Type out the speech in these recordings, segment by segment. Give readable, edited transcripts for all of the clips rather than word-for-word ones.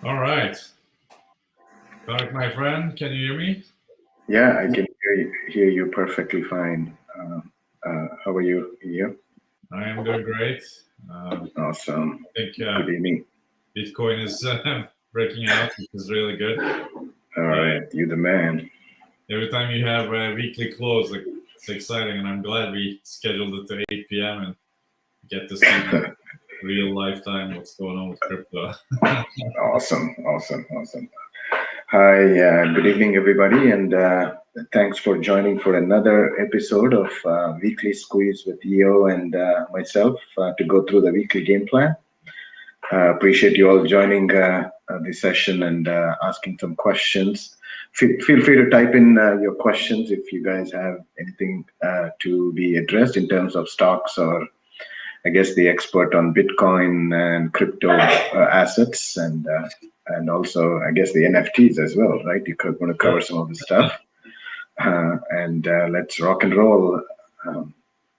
All right. Karthik, my friend, can you hear me? Yeah, I can hear you perfectly fine. How are you? Yeah, I am doing great. Um, awesome. I think Good evening. Bitcoin is breaking out, which is really good. All Uh, right, you the man. every time you have a weekly close, like, it's exciting, and I'm glad we scheduled it to 8 p.m. and get to see real lifetime what's going on with crypto. Awesome. Hi, good evening, everybody, and thanks for joining for another episode of Weekly Squeeze with Eo and myself to go through the weekly game plan. Appreciate you all joining this session and asking some questions. Feel free to type in your questions if you guys have anything to be addressed in terms of stocks or, I guess, the expert on Bitcoin and crypto assets and also, I guess, the NFTs as well, right? You're going to cover some of the stuff. And let's rock and roll.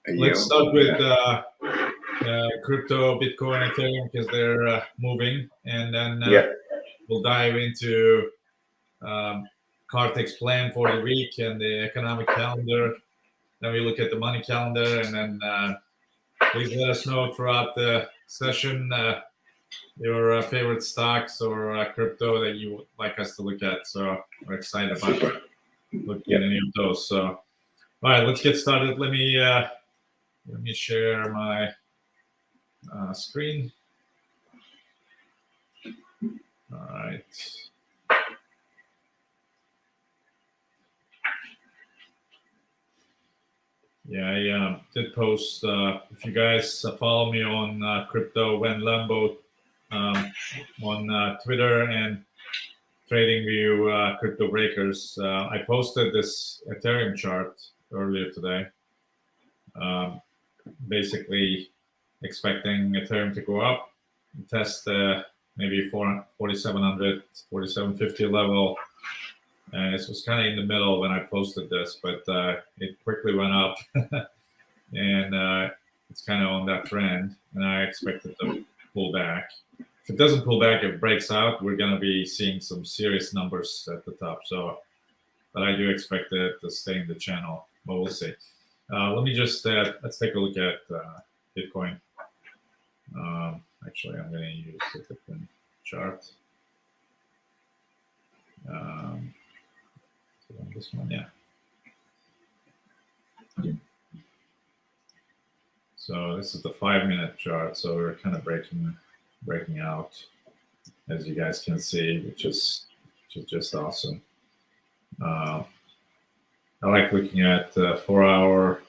Let's start with crypto, Bitcoin, Ethereum, because they're moving, and then Yeah. we'll dive into um, Karthik's plan for the week and the economic calendar. Then we look at the money calendar, and then please let us know throughout the session your favorite stocks or crypto that you would like us to look at. So we're excited about Super. looking at any of those. So, all right, let's get started. Let me share my screen. All right. Yeah, I did post. If you guys follow me on Crypto When Lambo on Twitter and TradingView Crypto Breakers, I posted this Ethereum chart earlier today. Basically, expecting Ethereum to go up, test maybe 4,700, 4,750 level. And this was kind of in the middle when I posted this, but it quickly went up. And it's kind of on that trend, and I expect it to pull back. If it doesn't pull back, if it breaks out, we're going to be seeing some serious numbers at the top. So, but I do expect it to stay in the channel, but we'll see. Let me just let's take a look at Bitcoin. Actually, I'm going to use a different chart. This one, yeah. So this is the 5-minute chart. So we're kind of breaking out, as you guys can see, which is just awesome. I like looking at 4-hour.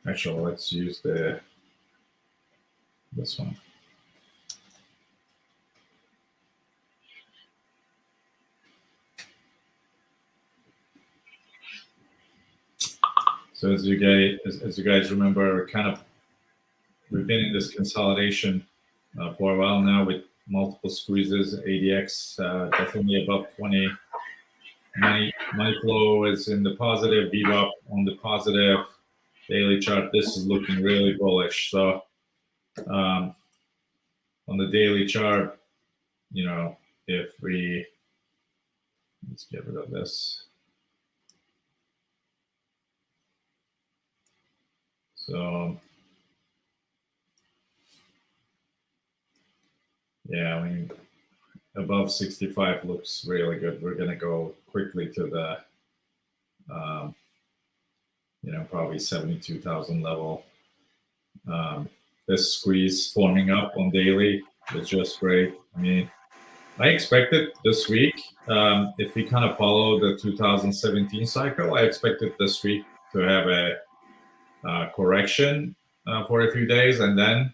Actually, let's use this one. So as you guys remember, we've been in this consolidation for a while now with multiple squeezes. ADX definitely above 20. Money flow is in the positive. VWAP on the positive. Daily chart. This is looking really bullish. So on the daily chart, if let's get rid of this. So yeah, I mean, above 65 looks really good. We're going to go quickly to the, probably 72,000 level. This squeeze forming up on daily is just great. I mean, I expected this week, if we kind of follow the 2017 cycle, I expected this week to have a correction for a few days and then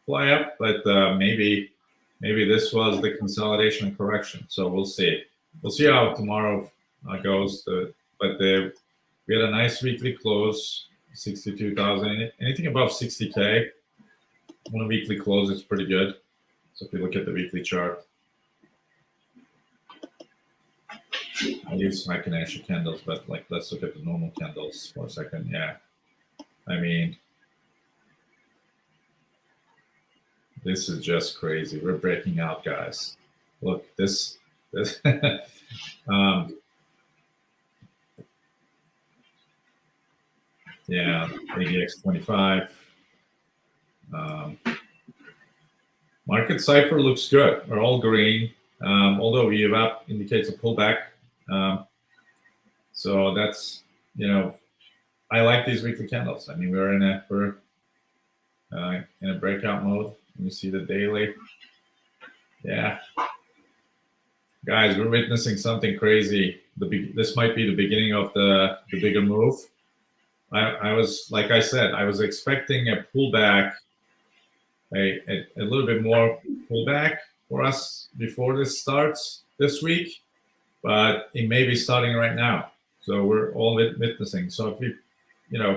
fly up. But maybe this was the consolidation correction. So we'll see. We'll see how tomorrow goes. But we had a nice weekly close, 62,000. Anything above 60K on a weekly close is pretty good. So if you look at the weekly chart, I use my Ganesha candles, but let's look at the normal candles for a second. Yeah, I mean, this is just crazy. We're breaking out, guys. look, this yeah, ADX 25. Market cipher looks good. We're all green, although VWAP indicates a pullback. So that's, I like these weekly candles. I mean, we're in a breakout mode. You see the daily. Yeah, guys, we're witnessing something crazy. This might be the beginning of the bigger move. I was, like I said, I was expecting a pullback, a little bit more pullback for us before this starts this week, but it may be starting right now. So we're all witnessing. So if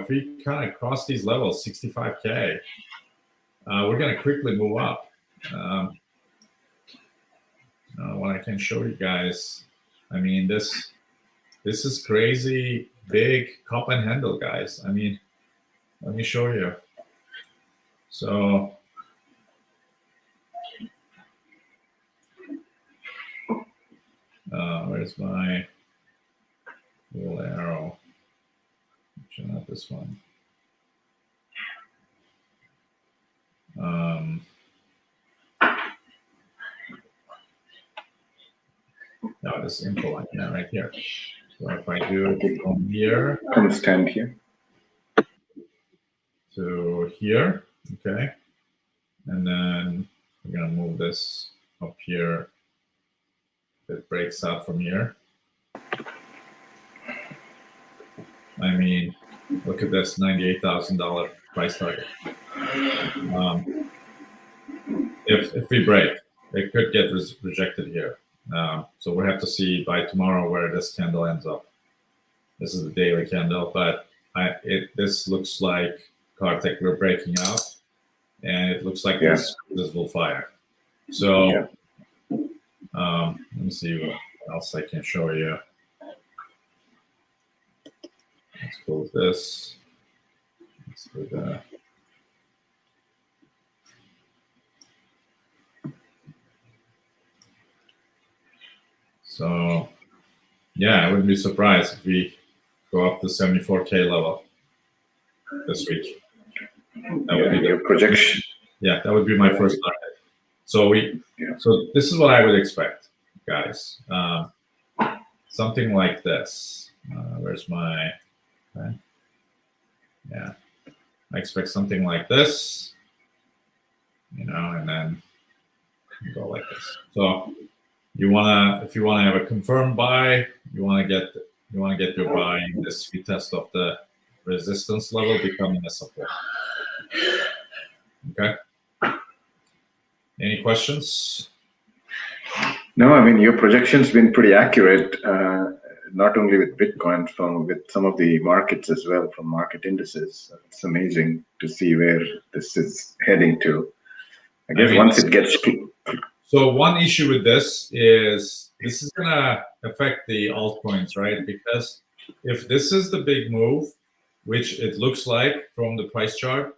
we kind of cross these levels, 65K, we're going to quickly move up. What I can show you guys, I mean, this is crazy big cup and handle, guys. I mean, let me show you. So where's my little arrow? Actually, not this one. No, this info line, yeah, right here. So if I do it from here, Come stand here to here, okay, and then we're gonna move this up here. It breaks out from here. I mean, look at this $98,000 price target. If we break, it could get rejected here. So we'll have to see by tomorrow where this candle ends up. This is the daily candle, but this looks like Karthik, we're breaking out, and it looks like this will fire. So let me see what else I can show you. Let's close this. Let's do that. So, yeah, I wouldn't be surprised if we go up to 74K level this week. That would be your projection. Yeah, that would be my first target. So so this is what I would expect, guys. Something like this. Where's my? Okay. Yeah, I expect something like this. And then go like this. So if you wanna have a confirmed buy, you wanna get your buy in this retest of the resistance level becoming a support. Okay. Any questions? No, I mean, your projection's been pretty accurate, not only with Bitcoin, with some of the markets as well, from market indices. It's amazing to see where this is heading to. I guess once it gets... So one issue with this is going to affect the altcoins, right? Because if this is the big move, which it looks like from the price chart,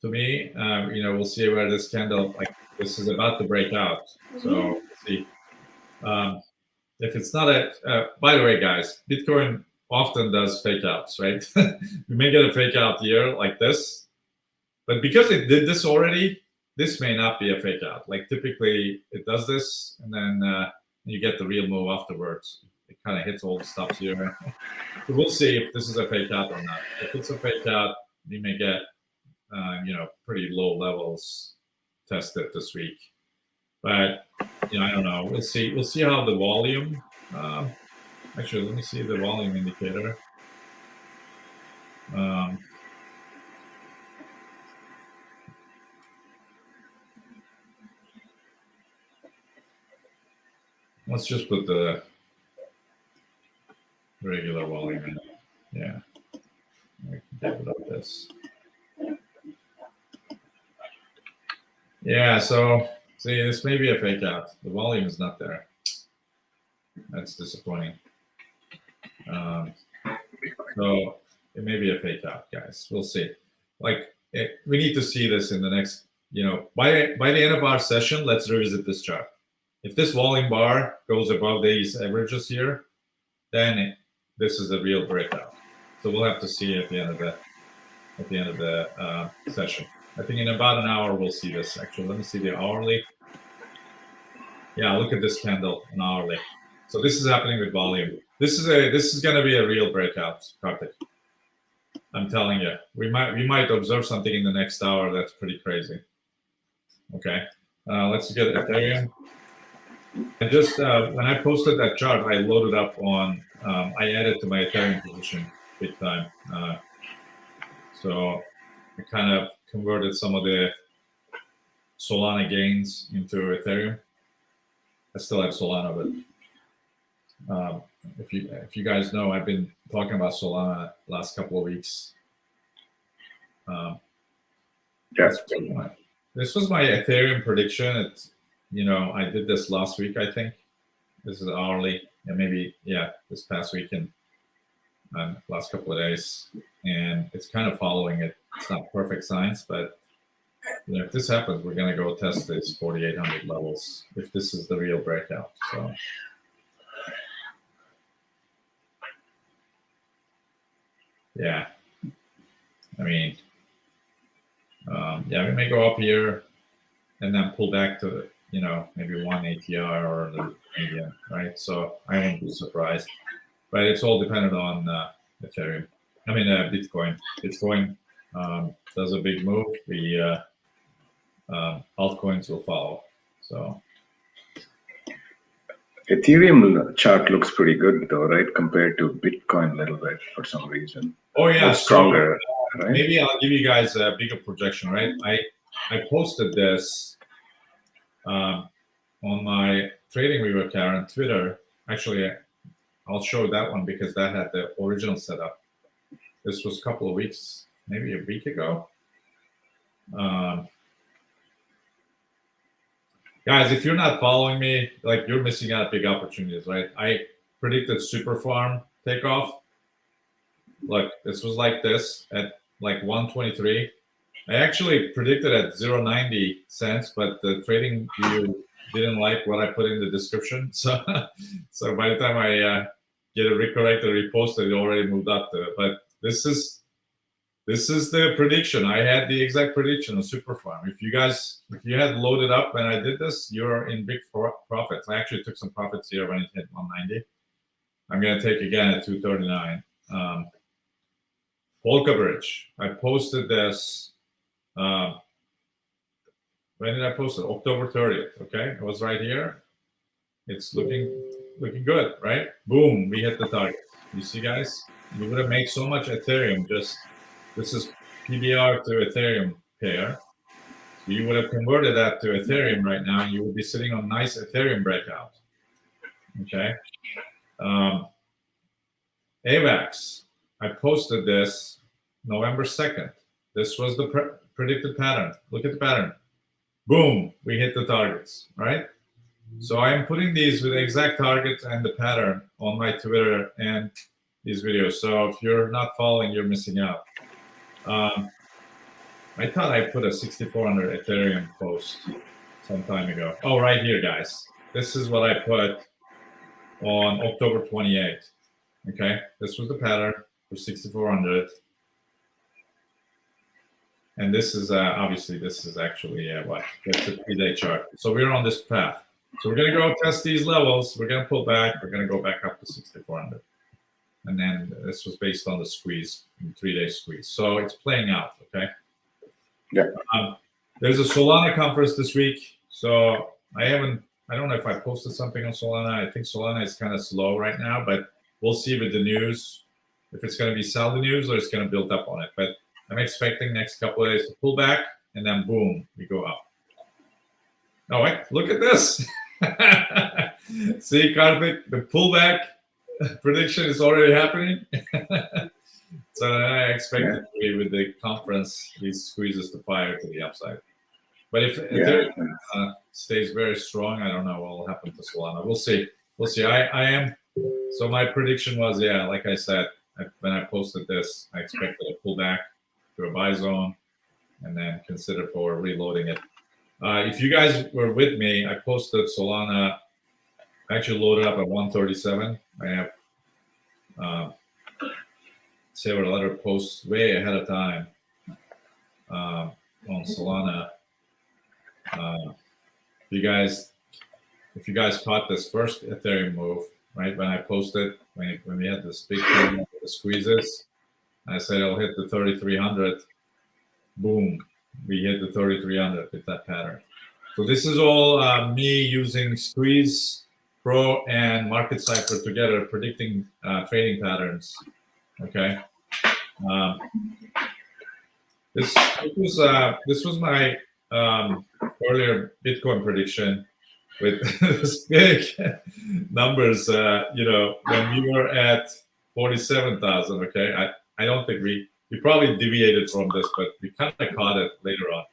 to me, we'll see where this candle, like this is about to break out. So we'll see. If it's not by the way, guys, Bitcoin often does fake outs, right? We may get a fake out year like this, but because it did this already, this may not be a fake out. Like typically it does this and then you get the real move afterwards. It kind of hits all the stops here. So we'll see if this is a fake out or not. If it's a fake out, we may get pretty low levels tested this week. But I don't know. We'll see. We'll see how the volume. Actually, let me see the volume indicator. Let's just put the regular volume in. Yeah, I can get rid of this. Yeah, so see, this may be a fake out. The volume is not there. That's disappointing. So it may be a fake out, guys. We'll see. Like we need to see this in the next. By the end of our session, let's revisit this chart. if this volume bar goes above these averages here, then this is a real breakout. So we'll have to see at the end of the session. I think in about an hour we'll see this. Actually, let me see the hourly. Yeah, look at this candle on hourly. So this is happening with volume. This is going to be a real breakout, Karthik. I'm telling you, we might observe something in the next hour that's pretty crazy. Okay, let's get Ethereum. And just when I posted that chart, I loaded up on. I added to my Ethereum position big time. So I kind of converted some of the Solana gains into Ethereum. I still have Solana, but if you guys know, I've been talking about Solana last couple of weeks. Yes. This was my Ethereum prediction. It's, I did this last week, I think. This is hourly, and maybe this past weekend, last couple of days, and it's kind of following it. It's not perfect science, but if this happens, we're going to go test these 4,800 levels if this is the real breakout. So. Yeah, I mean, we may go up here and then pull back to, maybe one ATR or the median, right? So I won't be surprised, but it's all dependent on Ethereum. I mean, Bitcoin. Bitcoin does a big move. The altcoins will follow. So. Ethereum chart looks pretty good though, right? Compared to Bitcoin a little bit for some reason. Oh yeah, stronger. So, right? Maybe I'll give you guys a bigger projection, right? I posted this on my TradingViewer account on Twitter. Actually, I'll show that one because that had the original setup. This was a couple of weeks, maybe a week ago. Guys, if you're not following me, like you're missing out big opportunities, right? I predicted super farm takeoff. Look, this was like this at like 123. I actually predicted at 0.90 cents, but the trading view didn't like what I put in the description. So by the time I get it recorrected, reposted, it already moved up to it. But this is the prediction. I had the exact prediction of super farm. If you had loaded up when I did this, you're in big profits. I actually took some profits here when it hit 190. I'm going to take again at 239. Polka Bridge. I posted this. When did I post it? October 30th. Okay, it was right here. It's looking good, right? Boom, we hit the target. You see, guys, you would have made so much Ethereum. This is PBR to Ethereum pair. So you would have converted that to Ethereum right now, and you would be sitting on nice Ethereum breakout. Okay. AVAX. I posted this November 2nd. This was the predicted pattern. Look at the pattern. Boom, we hit the targets, right? So I am putting these with the exact targets and the pattern on my Twitter and these videos. So if you're not following, you're missing out. I thought I put a 6,400 Ethereum post some time ago. Oh, right here, guys. This is what I put on October 28th. Okay, this was the pattern for 6,400. And this is obviously this is actually what? That's a 3-day chart. So we're on this path. So we're going to go test these levels. We're going to pull back. We're going to go back up to 6,400. And then this was based on the squeeze, 3-day squeeze. So it's playing out, okay? Yeah. There's a Solana conference this week. So I don't know if I posted something on Solana. I think Solana is kind of slow right now, but we'll see with the news if it's going to be sell the news or it's going to build up on it. But I'm expecting next couple of days to pull back, and then boom, we go up. Oh, wait, look at this. See, Karthik, the pullback prediction is already happening. So I expect it to be with the conference, these squeezes to fire to the upside. But if it stays very strong, I don't know what will happen to Solana. We'll see. So my prediction was, like I said, when I posted this, I expected a pullback to a buy zone and then consider for reloading it If you guys were with me, I posted Solana. I actually loaded up at 137. I have several other posts way ahead of time on Solana. If you guys caught this first Ethereum move, right, when I posted, when we had this big thing with the squeezes, I said I'll hit the 3,300. Boom, we hit the 3,300 with that pattern. So this is all me using Squeeze Pro and Market Cipher together, predicting trading patterns. Okay. This was my earlier Bitcoin prediction with this big numbers. When we were at 47,000. Okay, I don't think we probably deviated from this, but we kind of caught it later on.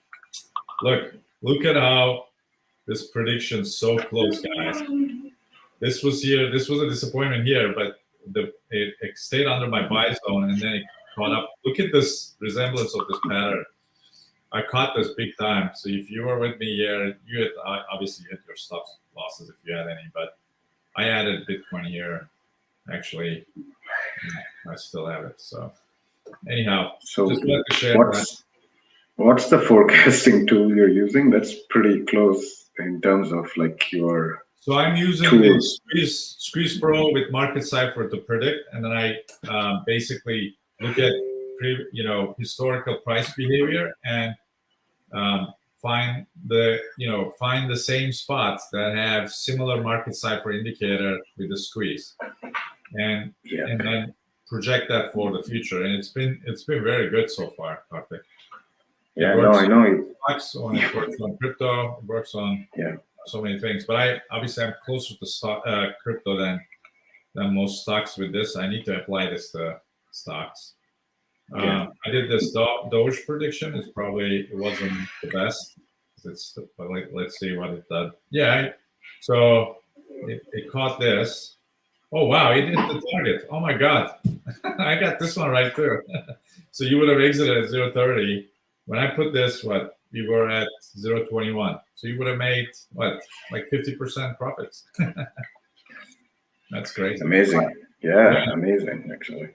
Look at how this prediction's so close, guys. This was here. This was a disappointment here, but it stayed under my buy zone, and then it caught up. Look at this resemblance of this pattern. I caught this big time. So if you were with me here, you had obviously hit your stop losses if you had any, but I added Bitcoin here. Actually, I still have it. So anyhow, so just wanted to share what's the forecasting tool you're using? That's pretty close in terms of like your. So I'm using the Squeeze Pro with Market Cipher to predict, and then I basically look at historical price behavior and find the same spots that have similar Market Cipher indicator with the squeeze, and then project that for the future. And it's been very good so far, Karthik. Yeah, I know. It works on crypto. It works on so many things. But I'm closer to crypto than most stocks with this. I need to apply this to stocks. I did this Doge prediction. It wasn't the best. But let's see what it did. Yeah, so it caught this. Oh wow, it hit the target. Oh my god, I got this one right too. So you would have exited at 0.30. When I put this, we were at 0.21. So you would have made like 50% profits. That's crazy. Amazing. Yeah, amazing actually.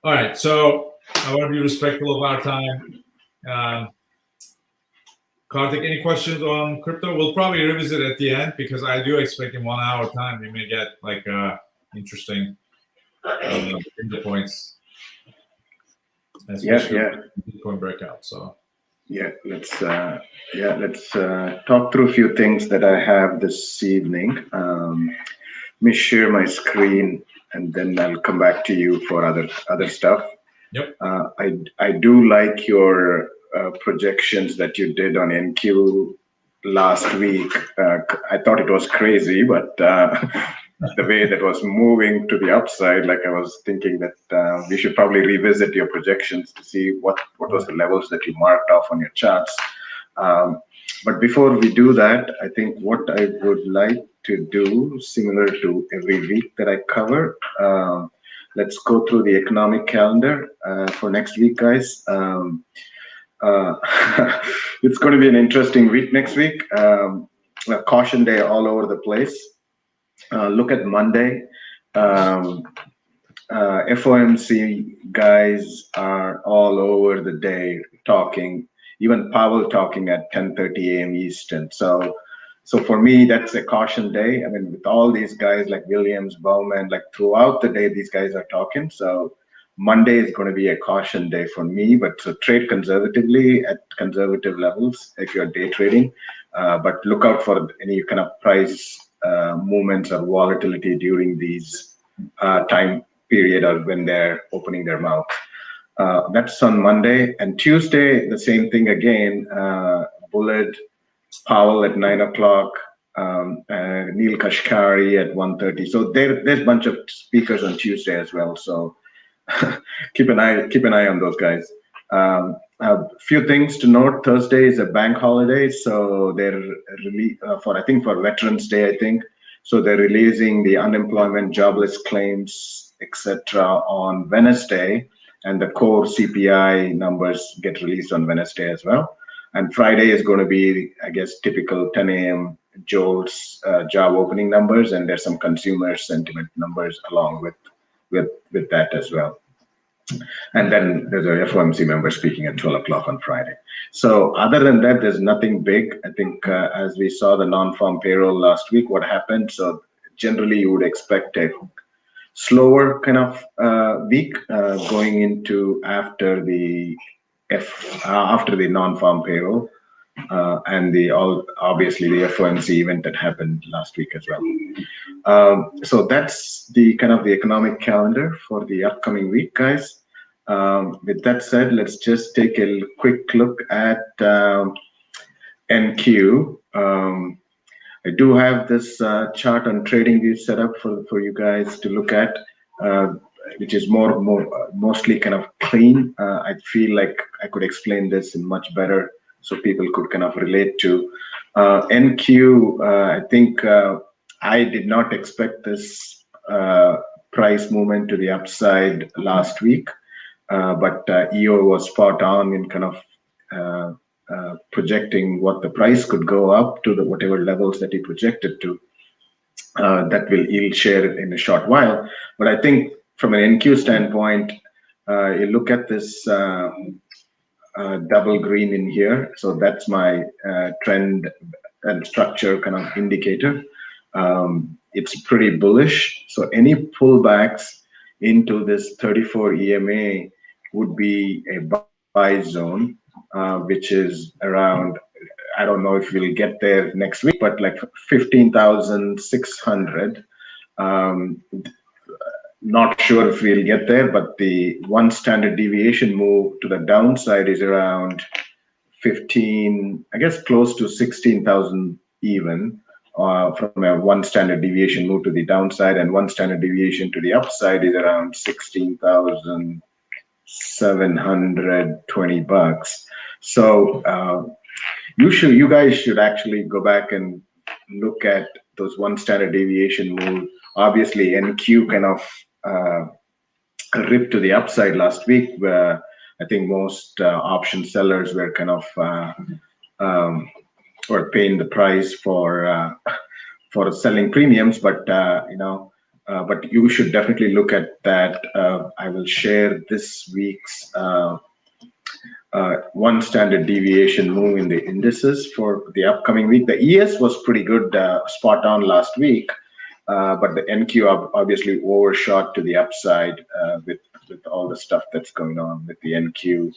All right, so I want to be respectful of our time. Karthik, any questions on crypto? We'll probably revisit at the end because I do expect in 1 hour time we may get like interesting data points. Bitcoin breakout. So let's talk through a few things that I have this evening. Let me share my screen and then I'll come back to you for other stuff. Yep. I do like your projections that you did on NQ last week. I thought it was crazy, but the way that was moving to the upside, like I was thinking that we should probably revisit your projections to see what was the levels that you marked off on your charts. But before we do that, I think what I would like to do, similar to every week that I cover, let's go through the economic calendar for next week, guys. It's going to be an interesting week next week. A caution day all over the place. Look at Monday. FOMC guys are all over the day talking. Even Powell talking at 10:30 a.m. Eastern. So for me, that's a caution day. I mean, with all these guys like Williams, Bowman, like throughout the day, these guys are talking. So Monday is going to be a caution day for me, but so trade conservatively at conservative levels if you're day trading. But look out for any kind of price movements or volatility during these time period or when they're opening their mouth. That's on Monday. And Tuesday, the same thing again. Bullard, Powell at 9 o'clock, Neil Kashkari at 1:30. So there's a bunch of speakers on Tuesday as well. So keep an eye on those guys. A few things to note. Thursday is a bank holiday, so they're for Veterans Day, I think. So they're releasing the unemployment, jobless claims, etc. on Wednesday, and the core CPI numbers get released on Wednesday as well. And Friday is going to be, I guess, typical 10 a.m. Joel's job opening numbers, and there's some consumer sentiment numbers along with that as well. And then there's a FOMC member speaking at 12 o'clock on Friday. So other than that, there's nothing big. I think as we saw the non-farm payroll last week, what happened? So generally you would expect a slower kind of week going into after the non-farm payroll and obviously the FOMC event that happened last week as well. So that's the kind of the economic calendar for the upcoming week, guys. With that said, let's just take a quick look at NQ. I do have this chart on TradingView set up for you guys to look at, which is mostly kind of clean. I feel like I could explain this in much better so people could kind of relate to. NQ, I think I did not expect this price movement to the upside last week, but EO was spot on in kind of projecting what the price could go up to whatever levels that he projected to. That will yield share in a short while. But I think from an NQ standpoint, you look at this double green in here. So that's my trend and structure kind of indicator. It's pretty bullish. So any pullbacks into this 34 EMA would be a buy zone, which is around, I don't know if we'll get there next week, but like 15,600. Not sure if we'll get there, but the one standard deviation move to the downside is around 15, I guess close to 16,000 even from a one standard deviation move to the downside, and one standard deviation to the upside is around 16,720 bucks. So you guys should actually go back and look at those one standard deviation move. Obviously, NQ kind of ripped to the upside last week, where I think most option sellers were kind of or paying the price for selling premiums. But but you should definitely look at that. I will share this week's one standard deviation move in the indices for the upcoming week. The ES was pretty good, spot on last week. But the NQ obviously overshot to the upside with all the stuff that's going on with the NQ.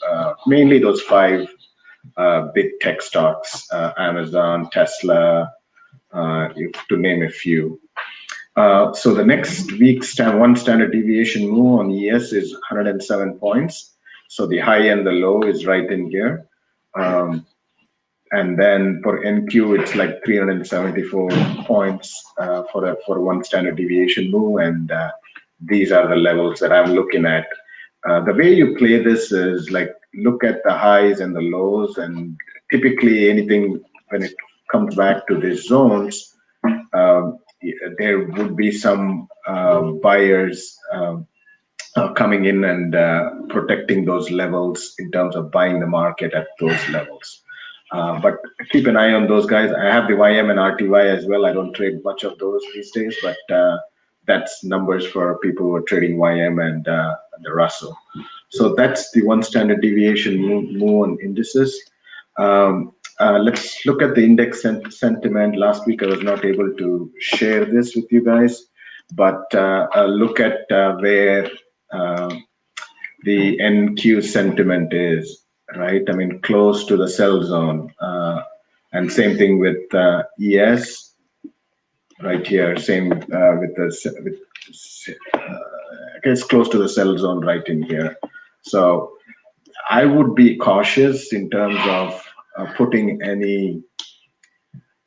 Mainly those five big tech stocks, Amazon, Tesla, to name a few. So the next week's one standard deviation move on ES is 107 points. So the high and the low is right in here. And then for NQ, it's like 374 points for one standard deviation move. And these are the levels that I'm looking at. The way you play this is like, look at the highs and the lows, and typically anything when it comes back to these zones, there would be some buyers coming in and protecting those levels in terms of buying the market at those levels. But keep an eye on those guys. I have the YM and RTY as well. I don't trade much of those these days, but that's numbers for people who are trading YM and the Russell. So that's the one standard deviation move on indices. Let's look at the index sentiment. Last week I was not able to share this with you guys, but look at where the NQ sentiment is. Right, I mean, close to the sell zone, and same thing with ES, right here. Same with it's close to the sell zone right in here. So I would be cautious in terms of putting any.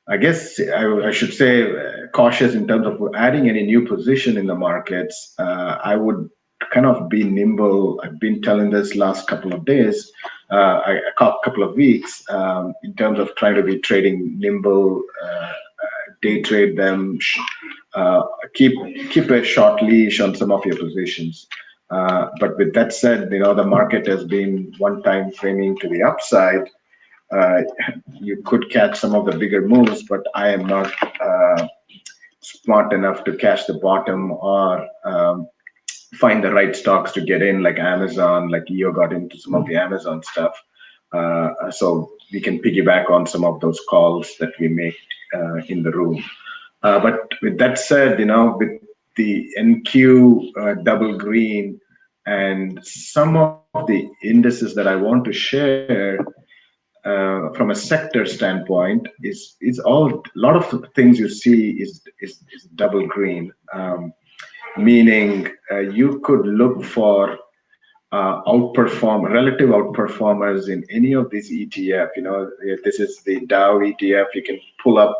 I guess I should say cautious in terms of adding any new position in the markets. I would kind of be nimble. I've been telling this last couple of days. A couple of weeks in terms of trying to be trading nimble, day trade them, keep a short leash on some of your positions. But with that said, the market has been one time framing to the upside, you could catch some of the bigger moves, but I am not smart enough to catch the bottom or find the right stocks to get in, like Amazon, like Eo got into some of the Amazon stuff. So we can piggyback on some of those calls that we make in the room. But with that said, with the NQ double green and some of the indices that I want to share from a sector standpoint is all a lot of things you see is double green, meaning you could look for relative outperformers in any of these ETF. If this is the Dow ETF, you can pull up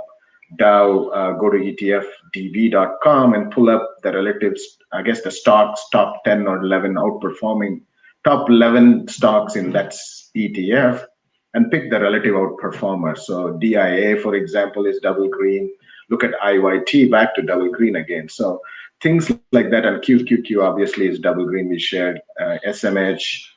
Dow, go to etfdb.com and pull up the relatives, I guess the stocks, top 10 or 11 outperforming, top 11 stocks in that ETF, and pick the relative outperformer. So DIA, for example, is double green. Look at IYT, back to double green again. So things like that, and QQQ obviously is double green, we shared, SMH.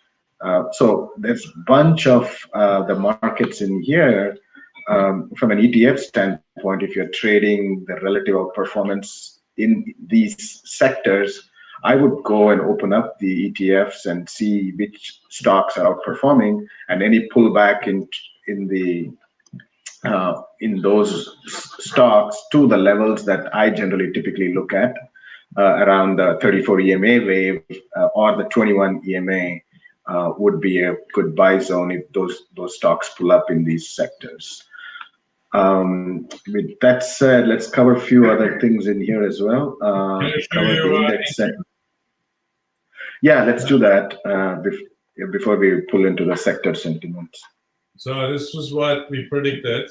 So there's a bunch of the markets in here. From an ETF standpoint, if you're trading the relative outperformance in these sectors, I would go and open up the ETFs and see which stocks are outperforming, and any pullback in those stocks to the levels that I generally typically look at, around the 34 EMA wave or the 21 EMA would be a good buy zone if those stocks pull up in these sectors. With that said, let's cover a few other things in here as well. Cover the index. Yeah, let's do that before we pull into the sector sentiments. So this was what we predicted.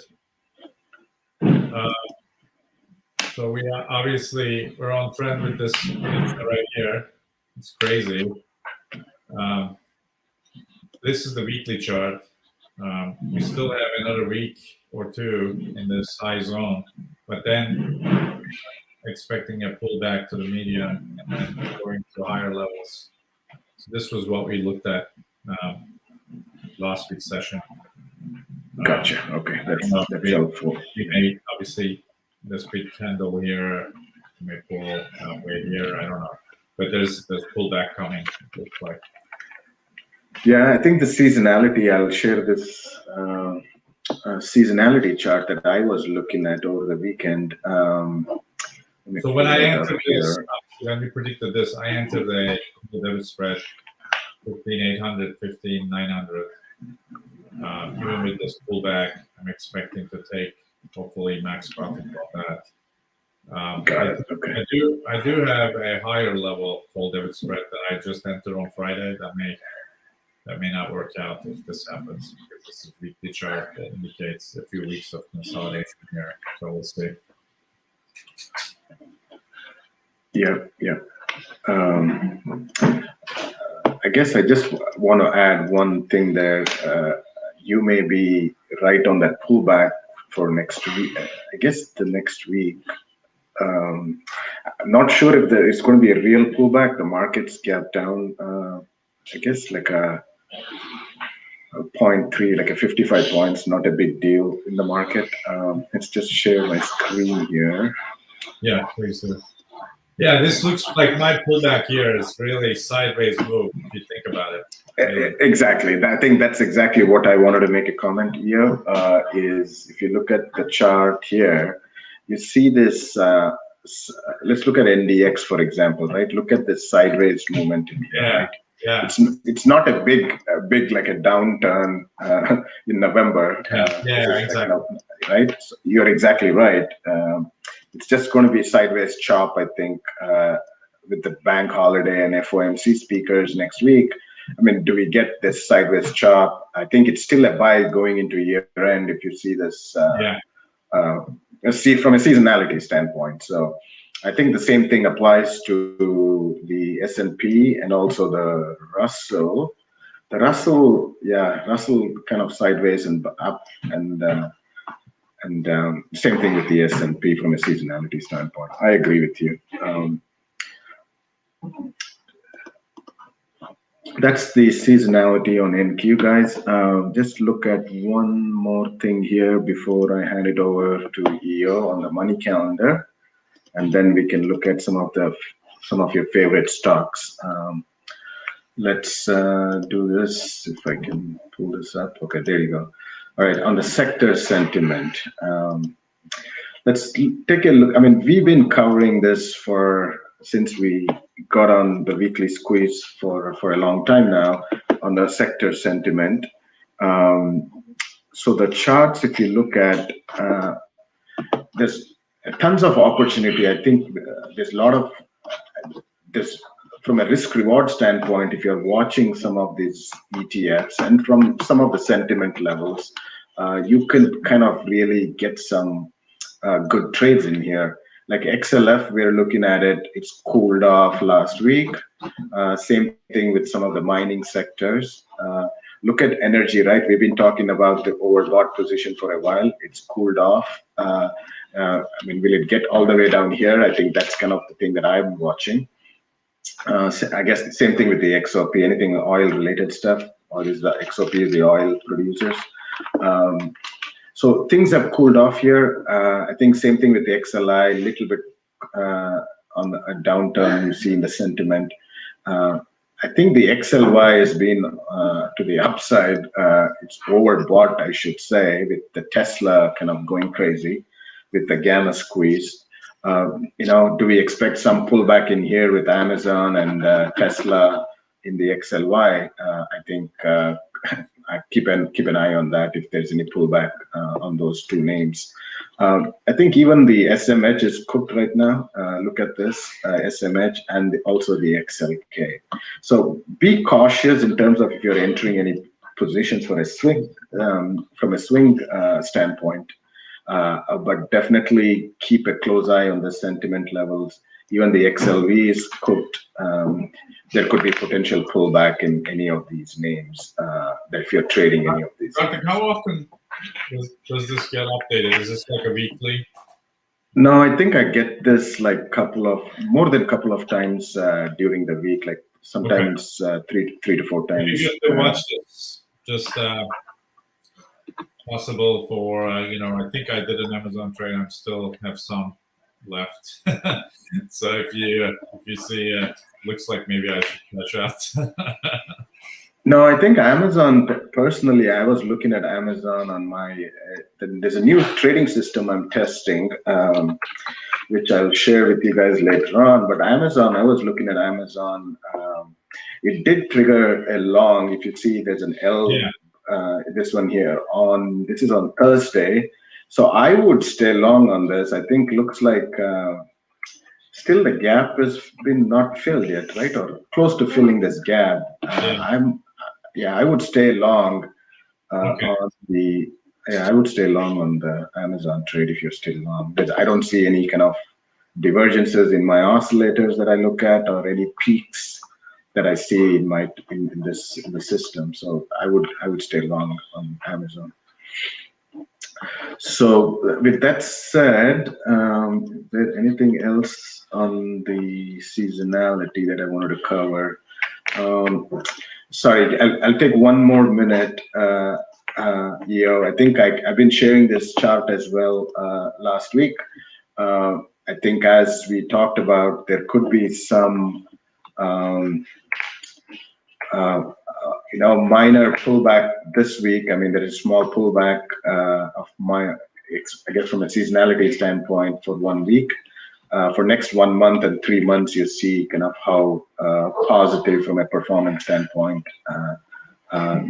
So we are obviously we're on trend with this right here. It's crazy. This is the weekly chart. We still have another week or two in this high zone, but then expecting a pullback to the median and then going to higher levels. So this was what we looked at last week's session. Gotcha. Okay, that's helpful. We may obviously this big candle here may pull way here. I don't know, but there's pullback coming. It looks like. Yeah, I think the seasonality. I'll share this seasonality chart that I was looking at over the weekend. So when I entered this, when we predicted this, I entered the debit spread 15,800, 15,900. Even with this pullback, I'm expecting to take hopefully max profit on that. Got it. Okay. I do have a higher level call debit spread that I just entered on Friday. That may not work out if this happens. Because this is a weekly chart that indicates a few weeks of consolidation here. So we'll see. Yeah. I guess I just want to add one thing there. You may be right on that pullback for next week. I guess the next week. I'm not sure if it's going to be a real pullback. The market's gapped down. I guess like a 0.3, like a 55 points, not a big deal in the market. Let's just share my screen here. Yeah, please do. Yeah, this looks like my pullback here is really sideways move if you think about it. Exactly. I think that's exactly what I wanted to make a comment here. Is if you look at the chart here, you see this. Let's look at NDX for example, right? Look at this sideways movement in here. Yeah. Right? Yeah. It's not a big like a downturn in November. Yeah, exactly. Right. So you're exactly right. It's just going to be a sideways chop, I think, with the bank holiday and FOMC speakers next week. I mean, do we get this sideways chop? I think it's still a buy going into year end if you see this. See from a seasonality standpoint. So I think the same thing applies to the S&P and also the Russell. The Russell kind of sideways and up and same thing with the S&P from a seasonality standpoint. I agree with you. that's the seasonality on NQ, guys. Just look at one more thing here before I hand it over to EO on the money calendar, and then we can look at some of your favorite stocks. Let's do this if I can pull this up. Okay, there you go. All right, on the sector sentiment. Let's take a look. I mean, we've been covering this since we got on the weekly squeeze for a long time now on the sector sentiment. So the charts, if you look at, there's tons of opportunity. I think there's a lot of this from a risk reward standpoint. If you're watching some of these ETFs and from some of the sentiment levels, you can kind of really get some good trades in here. Like XLF, we're looking at it. It's cooled off last week. Same thing with some of the mining sectors. Look at energy, right? We've been talking about the overbought position for a while. It's cooled off. I mean, will it get all the way down here? I think that's kind of the thing that I'm watching. I guess the same thing with the XOP, anything oil-related stuff, or is the XOP is the oil producers. So things have cooled off here. I think same thing with the XLI, a little bit on a downturn you see in the sentiment. I think the XLY has been to the upside. It's overbought, I should say, with the Tesla kind of going crazy with the gamma squeeze. Do we expect some pullback in here with Amazon and Tesla in the XLY? I think I keep an eye on that if there's any pullback on those two names. I think even the SMH is cooked right now. Look at this, SMH and also the XLK. So be cautious in terms of if you're entering any positions for a swing, from a swing standpoint. But definitely keep a close eye on the sentiment levels. Even the XLV is cooked. There could be potential pullback in any of these names if you're trading any of these. Karthik, how often does this get updated? Is this like a weekly? No, I think I get this like more than a couple of times during the week, like sometimes three to four times. Maybe you have to watch this. Just possible for I think I did an Amazon trade. I still have some left. So if you see looks like maybe I should catch out. No, I think Amazon, personally, I was looking at Amazon on my, there's a new trading system I'm testing, which I'll share with you guys later on. But Amazon, I was looking at Amazon. It did trigger a long, if you see, there's an L, this one here, this is on Thursday. So I would stay long on this. I think looks like still the gap has been not filled yet, right? Or close to filling this gap. I would stay long on the. Yeah, I would stay long on the Amazon trade if you're still long. But I don't see any kind of divergences in my oscillators that I look at, or any peaks that I see in the system. So I would stay long on Amazon. So with that said, is there anything else on the seasonality that I wanted to cover? Sorry, I'll take one more minute. I think I've been sharing this chart as well last week. I think as we talked about, there could be some minor pullback this week. I mean, there is a small pullback I guess from a seasonality standpoint for 1 week. For next 1 month and 3 months, you see kind of how positive from a performance standpoint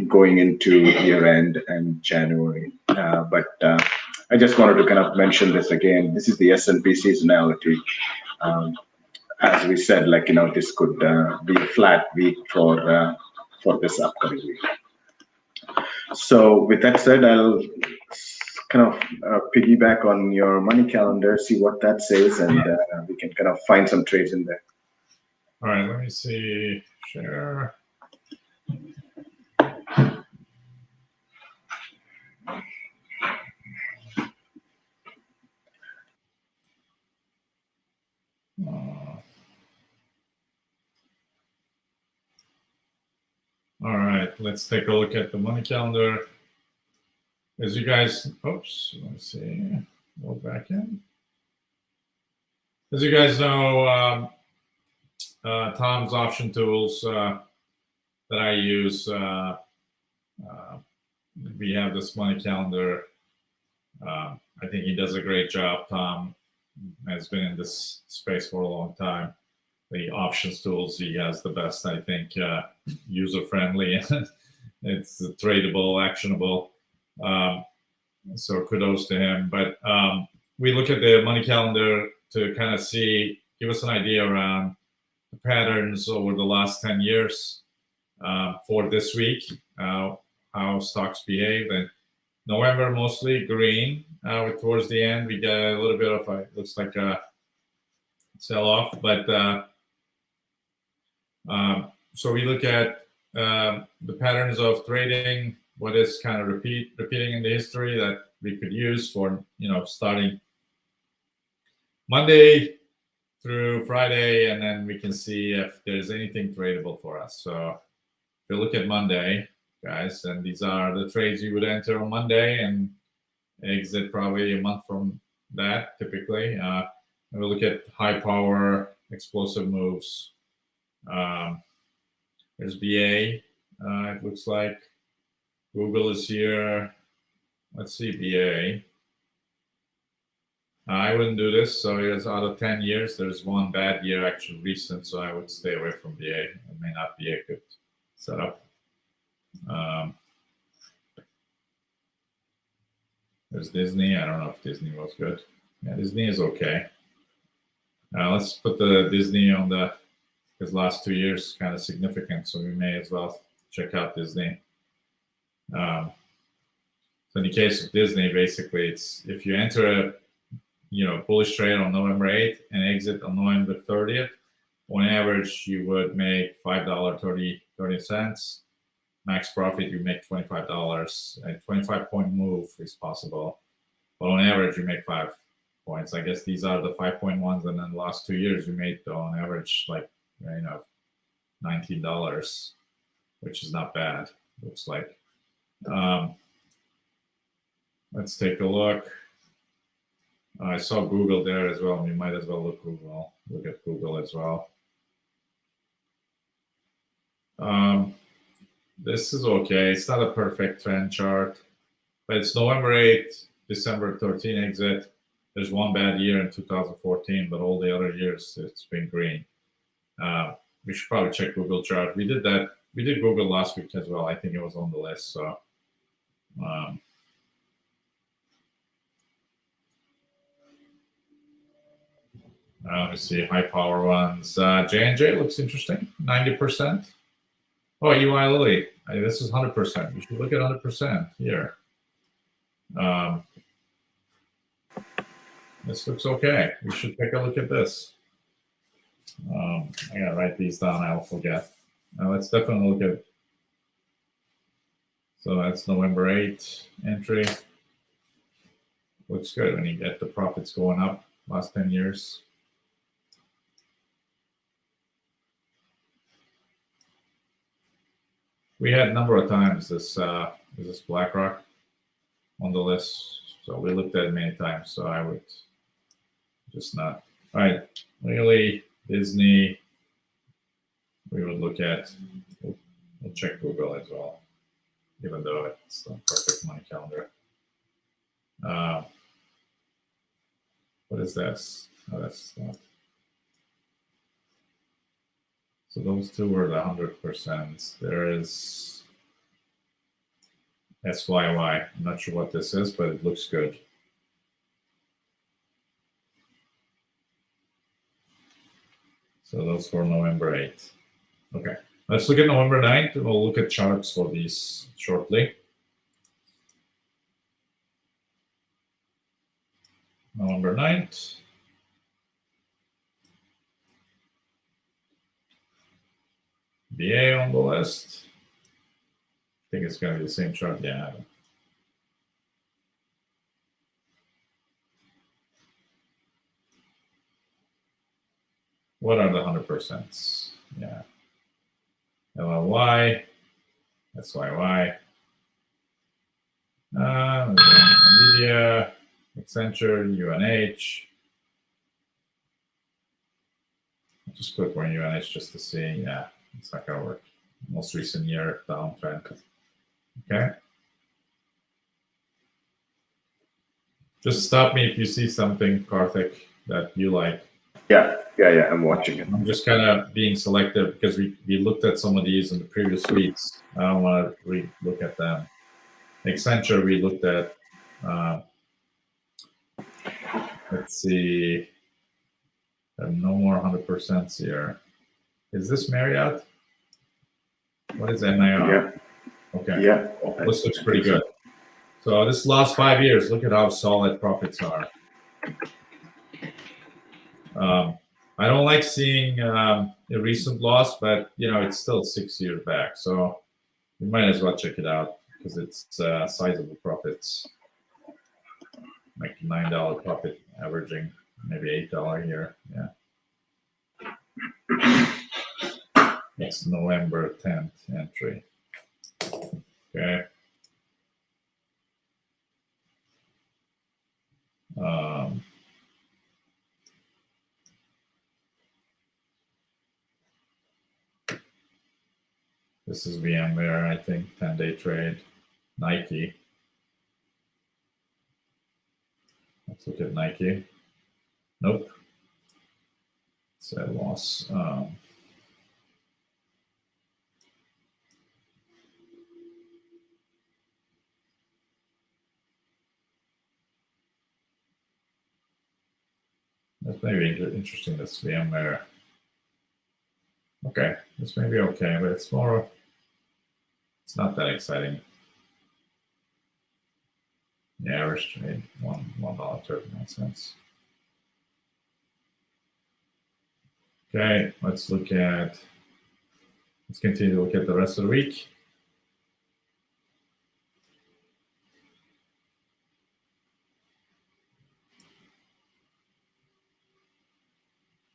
going into year end and January. But I just wanted to kind of mention this again. This is the S&P seasonality. As we said, this could be a flat week for this upcoming week. So with that said, I'll kind of piggyback on your money calendar, see what that says, and we can kind of find some trades in there. All right, let me see. Share. let's take a look at the money calendar. As you guys, oops, let's see, go back in. As you guys know, Tom's option tools that I use, we have this money calendar. I think he does a great job. Tom has been in this space for a long time. The options tools he has the best, I think, user-friendly. It's tradable, actionable. So kudos to him. But we look at the money calendar to kind of give us an idea around the patterns over the last 10 years for this week, how stocks behave. And November mostly green. Towards the end, we get a little bit of looks like a sell-off. But so we look at the patterns of trading, what is kind of repeating in the history that we could use for, starting Monday through Friday, and then we can see if there's anything tradable for us. So if you look at Monday, guys, and these are the trades you would enter on Monday and exit probably a month from that, typically. And we'll look at high power, explosive moves. There's BA, it looks like. Google is here. Let's see, BA. I wouldn't do this. So here's out of 10 years, there's one bad year actually recent, so I would stay away from BA. It may not be a good setup. There's Disney. I don't know if Disney was good. Yeah, Disney is okay. Let's put the Disney on because last 2 years kind of significant, so we may as well check out Disney. So in the case of Disney, basically, it's if you enter a bullish trade on November 8th and exit on November 30th, on average you would make $5.30. Max profit you make $25. A 25-point move is possible, but on average you make 5 points. I guess these are the 5-point ones, and then the last 2 years you made on average like $19, which is not bad. Looks like. Let's take a look. I saw Google there as well. We might as well look at Google as well. This is okay. It's not a perfect trend chart, but it's November 8th, December 13 exit. There's one bad year in 2014, but all the other years it's been green. We should probably check Google chart. We did that. We did Google last week as well. I think it was on the list. So let's see, high power ones. J&J looks interesting, 90%. Oh, UI Lilly, this is 100%. You should look at 100% here. This looks okay. We should take a look at this. I gotta write these down, I'll forget. Now let's definitely look at, so that's November 8th entry. Looks good when you get the profits going up last 10 years. We had a number of times this BlackRock on the list, so we looked at it many times. So I would just not. All right, really Disney. We would look at. We'll check Google as well, even though it's the perfect money calendar. What is this? Oh, that's not. So those two were the 100%. There is SYY. I'm not sure what this is, but it looks good. So those for November 8th. Okay, let's look at November 9th. We'll look at charts for these shortly. November 9th. BA on the list. I think it's going to be the same chart. Yeah. What are the 100%? Yeah. LLY. SYY. NVIDIA, Accenture, UNH. I'll just click on UNH just to see. Yeah, it's not gonna work. Most recent year downtrend. Okay. Just stop me if you see something, Karthik, that you like. Yeah. I'm watching it. I'm just kind of being selective because we looked at some of these in the previous weeks. I don't want to re-look at them. Accenture, we looked at. Let's see. No more 100% here. Is this Marriott? What is MIR? Yeah. Okay. Yeah. This looks pretty good. So this last 5 years, look at how solid profits are. I don't like seeing a recent loss, but it's still 6 years back. So you might as well check it out because it's sizable profits, like $9 profit averaging, maybe $8 here. Yeah. That's November 10th entry. Okay. This is VMware, I think, 10-day trade. Nike. Let's look at Nike. Nope. It's a loss. That's maybe interesting, this VMware. Okay, this may be okay, but it's not that exciting. The average trade, $1.39. Okay, let's continue to look at the rest of the week.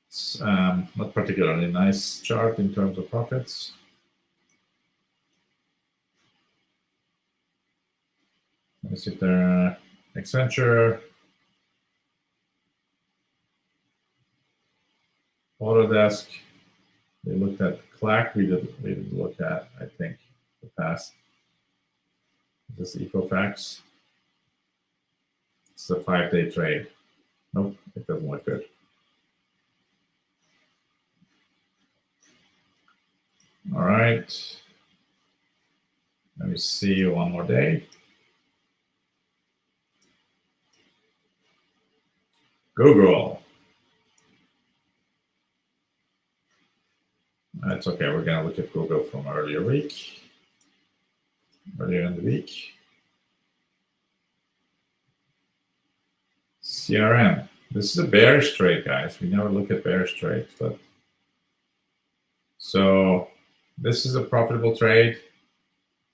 It's not particularly nice chart in terms of profits. Let me see there. Accenture, Autodesk. We looked at Clack. We did look at, I think, the past. Is this Equifax? It's a 5-day trade. Nope, it doesn't look good. All right. Let me see one more day. Google. That's okay. We're going to look at Google from earlier in the week. CRM. This is a bearish trade, guys. We never look at bearish trades, but so this is a profitable trade.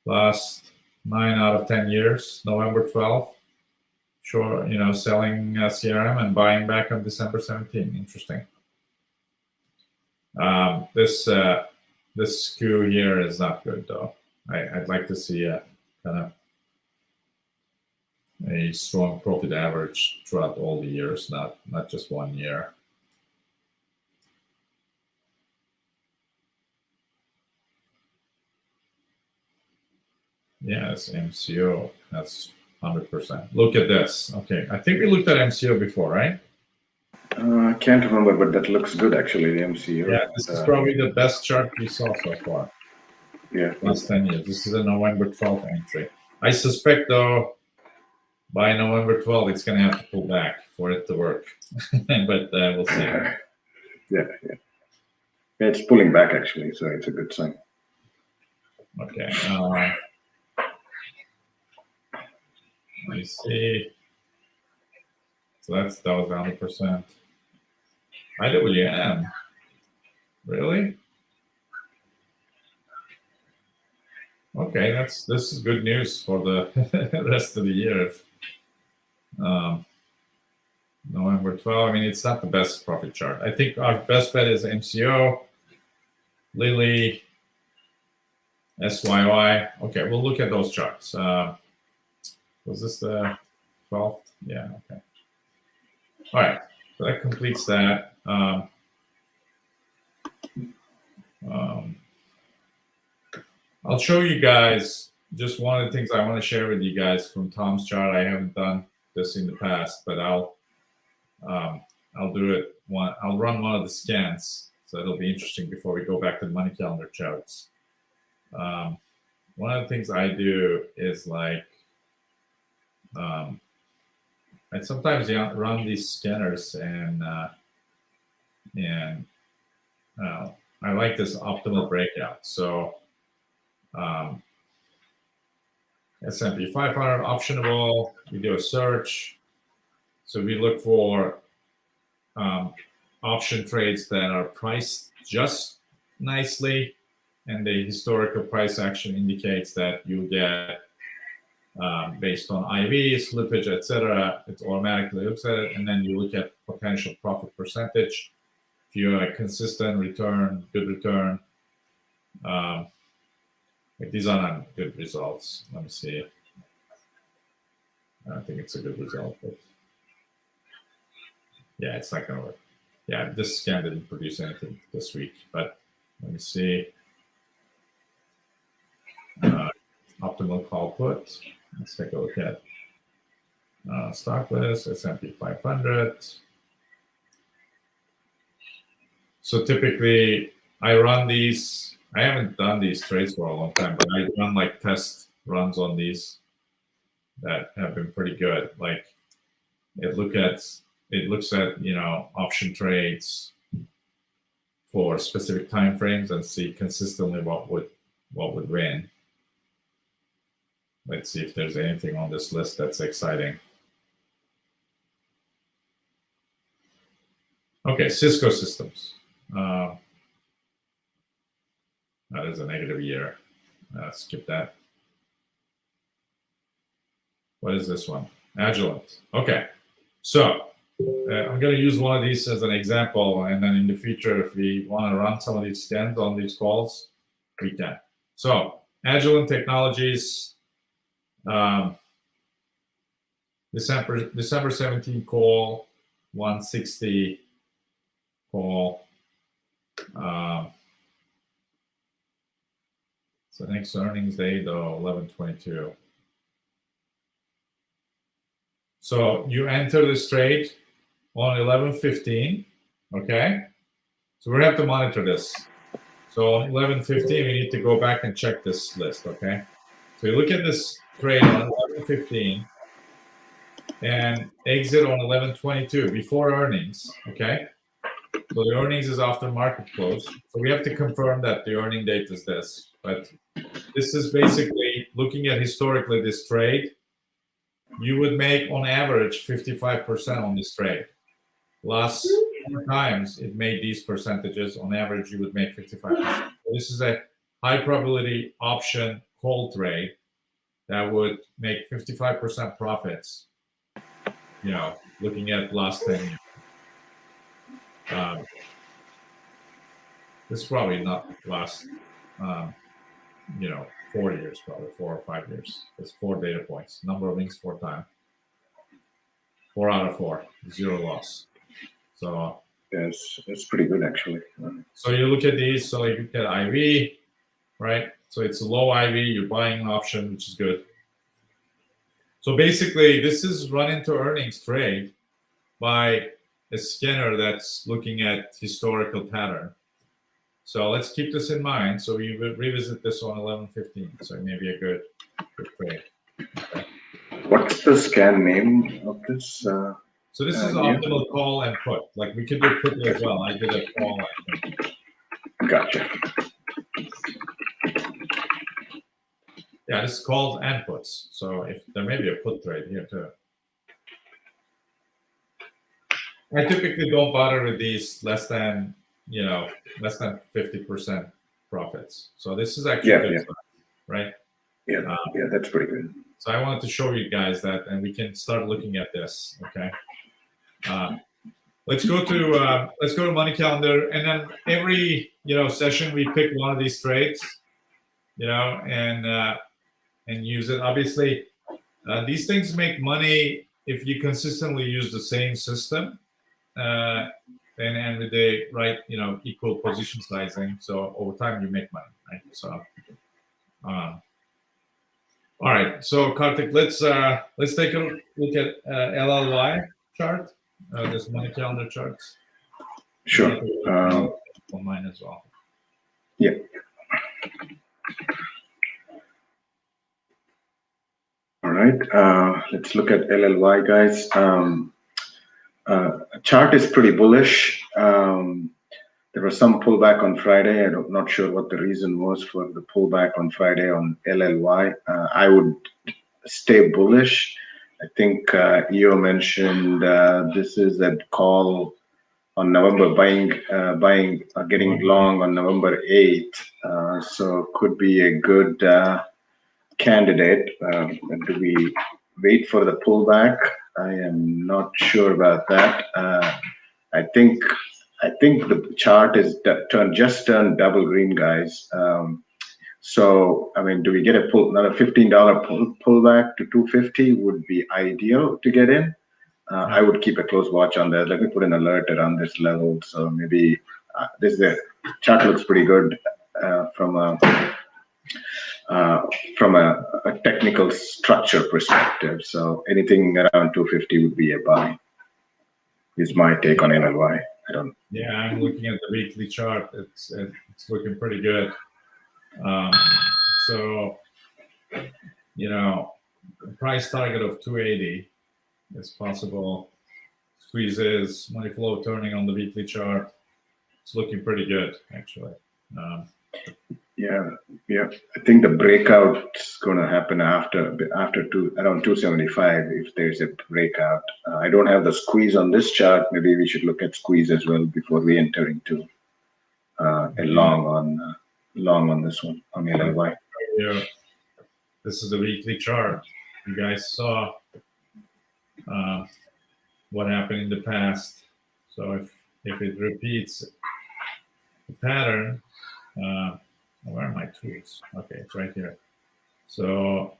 Last 9 out of 10 years, November 12th. Sure, selling CRM and buying back on December 17th. Interesting. This skew here is not good, though. I'd like to see a kind of a strong profit average throughout all the years, not just 1 year. Yes, MCO. That's 100%. Look at this. Okay, I think we looked at MCO before, right? I can't remember, but that looks good, actually, the MCO. Yeah, this is probably the best chart we saw so far. Yeah. Last 10 years. This is a November 12th entry. I suspect, though, by November 12th, it's going to have to pull back for it to work. But we'll see. Yeah. It's pulling back, actually, so it's a good sign. Okay. Let me see. So that was 100%. IWM. Really? Okay, this is good news for the rest of the year. November 12. I mean, it's not the best profit chart. I think our best bet is MCO, Lilly, SYY. Okay, we'll look at those charts. Was this the 12th? Yeah, okay. All right, so that completes that. I'll show you guys just one of the things I want to share with you guys from Tom's chart. I haven't done this in the past, but I'll do it. I'll run one of the scans, so it'll be interesting before we go back to the money calendar charts. One of the things I do is like I sometimes run these scanners and I like this optimal breakout. So S&P 500 optionable. We do a search. So we look for option trades that are priced just nicely, and the historical price action indicates that you get based on IV, slippage, etc. It automatically looks at it, and then you look at potential profit percentage. If you have a consistent return, good return. These are not good results. Let me see. I don't think it's a good result, but yeah, it's not going to work. Yeah, this scan didn't produce anything this week, but let me see. Optimal call put. Let's take a look at stock list, S&P 500. So typically, I run these. I haven't done these trades for a long time, but I run like test runs on these that have been pretty good. Like it looks at option trades for specific time frames and see consistently what would win. Let's see if there's anything on this list that's exciting. Okay, Cisco Systems. That is a negative year. Skip that. What is this one? Agilent. Okay, so I'm going to use one of these as an example, and then in the future, if we want to run some of these scans on these calls, we can. So Agilent Technologies, December 17 call, 160 call. So next earnings day though, 11/22. So you enter this trade on 11/15, okay? So we have to monitor this. So on 11/15, we need to go back and check this list, okay? So you look at this trade on 11/15 and exit on 11/22 before earnings, okay? So the earnings is after market close. So we have to confirm that the earning date is this. But this is basically looking at historically this trade. You would make on average 55% on this trade. Last 4 times it made these percentages. On average, you would make 55%. So this is a high probability option call trade that would make 55% profits. Looking at last 10 years. This is probably not last, 4 years, probably 4 or 5 years. It's 4 data points. Number of links 4 times. 4 out of 4, 0 loss. So yes, it's pretty good actually. So you look at these. So you look at IV, right? So it's a low IV. You're buying an option, which is good. So basically, this is run into earnings trade by a scanner that's looking at historical pattern. So let's keep this in mind. So we will revisit this on 11/15. So it may be a good trade. Okay. What's the scan name of this? So this is optimal call and put. Like we could do put as well. I did a call. I think. Gotcha. Yeah, this is calls and puts. So if there may be a put trade here too. I typically don't bother with these less than 50% profits. So this is actually good stuff, right? Yeah, that's pretty good. So I wanted to show you guys that, and we can start looking at this. Okay. Let's go to money calendar, and then every session we pick one of these trades, and use it. Obviously, these things make money if you consistently use the same system and with the right, equal position sizing. So over time you make money, right? So, all right. So Karthik, let's take a look at LLY chart. This money calendar charts. Sure. On mine as well. Yeah. All right. Let's look at LLY, guys. Chart is pretty bullish. There was some pullback on Friday. I'm not sure what the reason was for the pullback on Friday on LLY. I would stay bullish. I think EO mentioned this is that call on November getting long on November 8th. So could be a good candidate. Do we wait for the pullback? I am not sure about that. I think the chart is just turned double green, guys. So I mean, do we get another $15 pullback to 250? Would be ideal to get in. I would keep a close watch on that. Let me put an alert around this level. So maybe the chart looks pretty good from a technical structure perspective. So anything around 250 would be a buy. Is my take on LLY. Yeah, I'm looking at the weekly chart. It's looking pretty good. So, price target of 280 is possible. Squeezes, money flow turning on the weekly chart. It's looking pretty good, actually. Yeah. I think the breakout's going to happen after around 275 if there's a breakout. I don't have the squeeze on this chart. Maybe we should look at squeeze as well before we enter into a long on this one on LLY. Yeah. This is the weekly chart. You guys saw what happened in the past. So if it repeats the pattern. Where are my tools? Okay, it's right here. So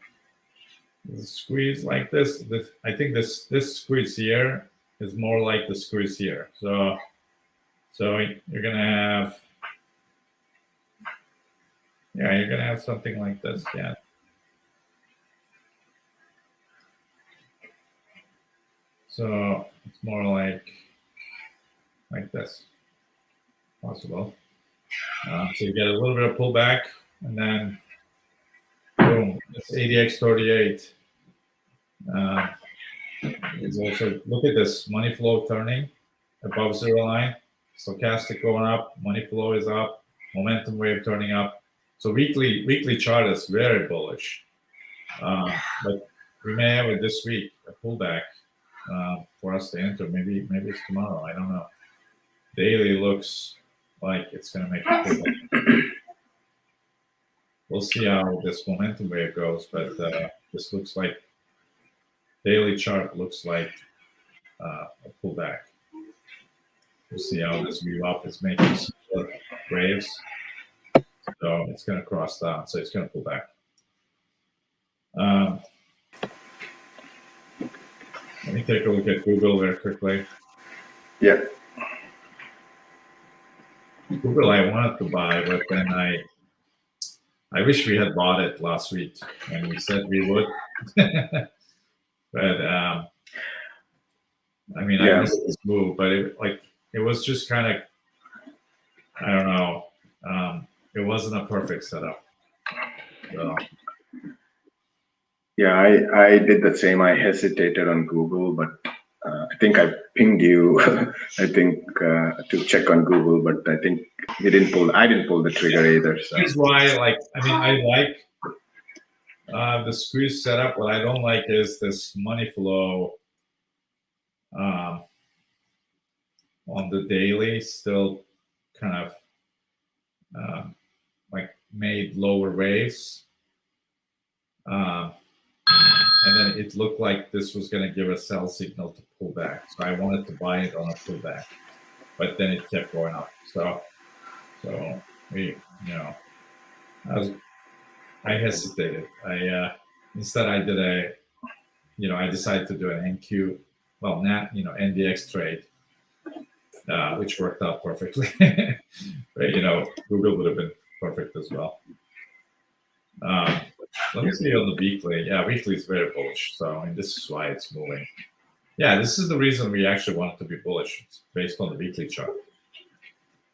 the squeeze like this. I think this squeeze here is more like the squeeze here. So you're gonna have something like this. Yeah. So it's more like this. Possible. So you get a little bit of pullback, and then boom, it's ADX38. It's also, look at this, money flow turning above zero line, stochastic going up, money flow is up, momentum wave turning up. So weekly chart is very bullish, but we may have it this week, a pullback for us to enter. Maybe it's tomorrow. I don't know. Daily looks like it's going to make a pullback. We'll see how this momentum wave goes, but this looks like daily chart looks like a pullback. We'll see how this view up is making waves. So it's going to cross down, so it's going to pull back. Let me take a look at Google very quickly. Yeah. Google I wanted to buy, but then I wish we had bought it last week and we said we would. But I missed this move, but it was just kind of, I don't know. It wasn't a perfect setup. So. Yeah, I did the same. I hesitated on Google, but I think I pinged you. I think to check on Google, but I think I didn't pull the trigger either. So here's why. I like the squeeze setup. What I don't like is this money flow on the daily still kind of made lower waves. And then it looked like this was going to give a sell signal to pull back. So I wanted to buy it on a pullback, but then it kept going up. So we, hesitated. Instead I did I decided to do an NQ, well, NDX trade, which worked out perfectly. But, Google would have been perfect as well. Let me see on the weekly. Yeah, weekly is very bullish. So this is why it's moving. Yeah, this is the reason we actually wanted to be bullish. It's based on the weekly chart.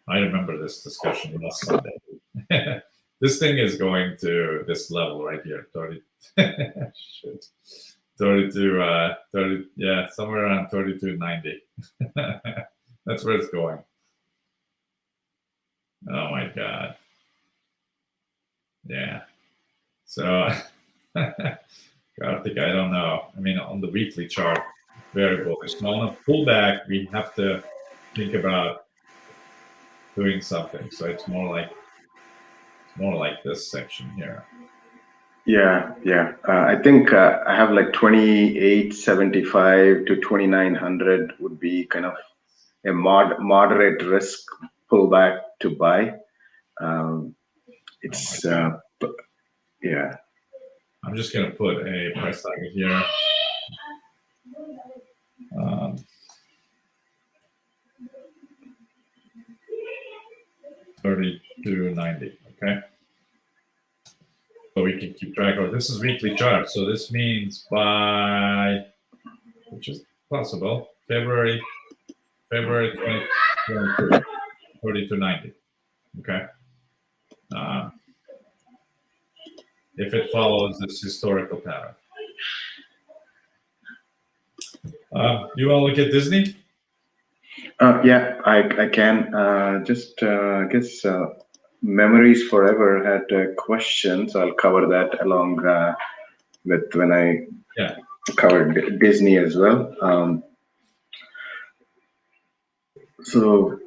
I remember this discussion last Sunday. This thing is going to this level right here, 30. Shit. 32, 30, yeah, somewhere around 32.90. That's where it's going. Oh my God. Yeah. So, Karthik, I don't know. I mean, on the weekly chart, very bullish. Now on a pullback, we have to think about doing something. So it's more like this section here. Yeah. I think I have like 2875 to 2900 would be kind of a moderate risk pullback to buy. It's yeah. I'm just gonna put a price target here. 32.90. Okay. So we can keep track of this is weekly chart. So this means by, which is possible, February 2022, 32.90. Okay. If it follows this historical pattern. You want to look at Disney? Yeah, I can. I guess Memories Forever had a question, so I'll cover that along with when I covered Disney as well. So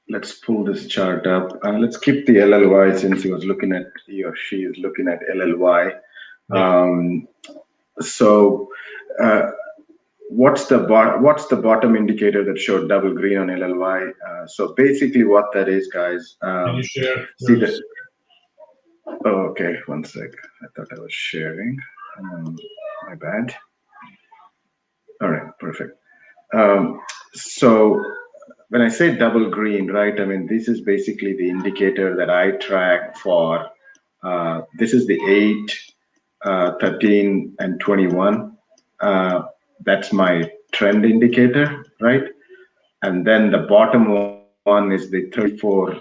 let's pull this chart up. Let's keep the LLY since he or she is looking at LLY. So what's the bottom indicator that showed double green on LLY? So basically what that is, guys. Can you share? See this? Oh, okay, one sec. I thought I was sharing. My bad. All right, perfect. So when I say double green, right, I mean, this is basically the indicator that I track for. This is the 8, 13, and 21. That's my trend indicator, right? And then the bottom one is the 34.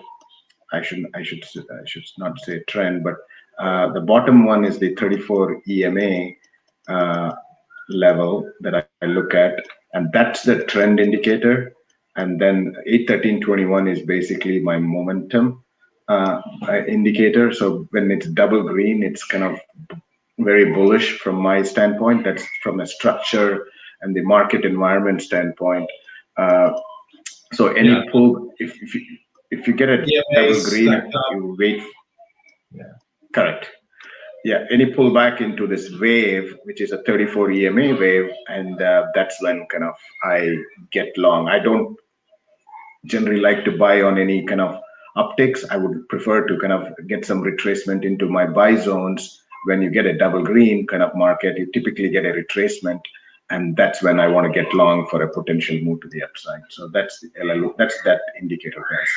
I should not say trend, but the bottom one is the 34 EMA level that I look at, and that's the trend indicator. And then 8, 13, 21 is basically my momentum indicator. So when it's double green, it's kind of very bullish from my standpoint. That's from a structure and the market environment standpoint. So any pull, if you get a double green, you wait. Yeah. Correct. Yeah, any pullback into this wave, which is a 34 EMA wave, and that's when kind of I get long. I don't generally like to buy on any kind of upticks. I would prefer to kind of get some retracement into my buy zones. When you get a double green kind of market, you typically get a retracement, and that's when I want to get long for a potential move to the upside. So that's the LLO, that's that indicator, guys.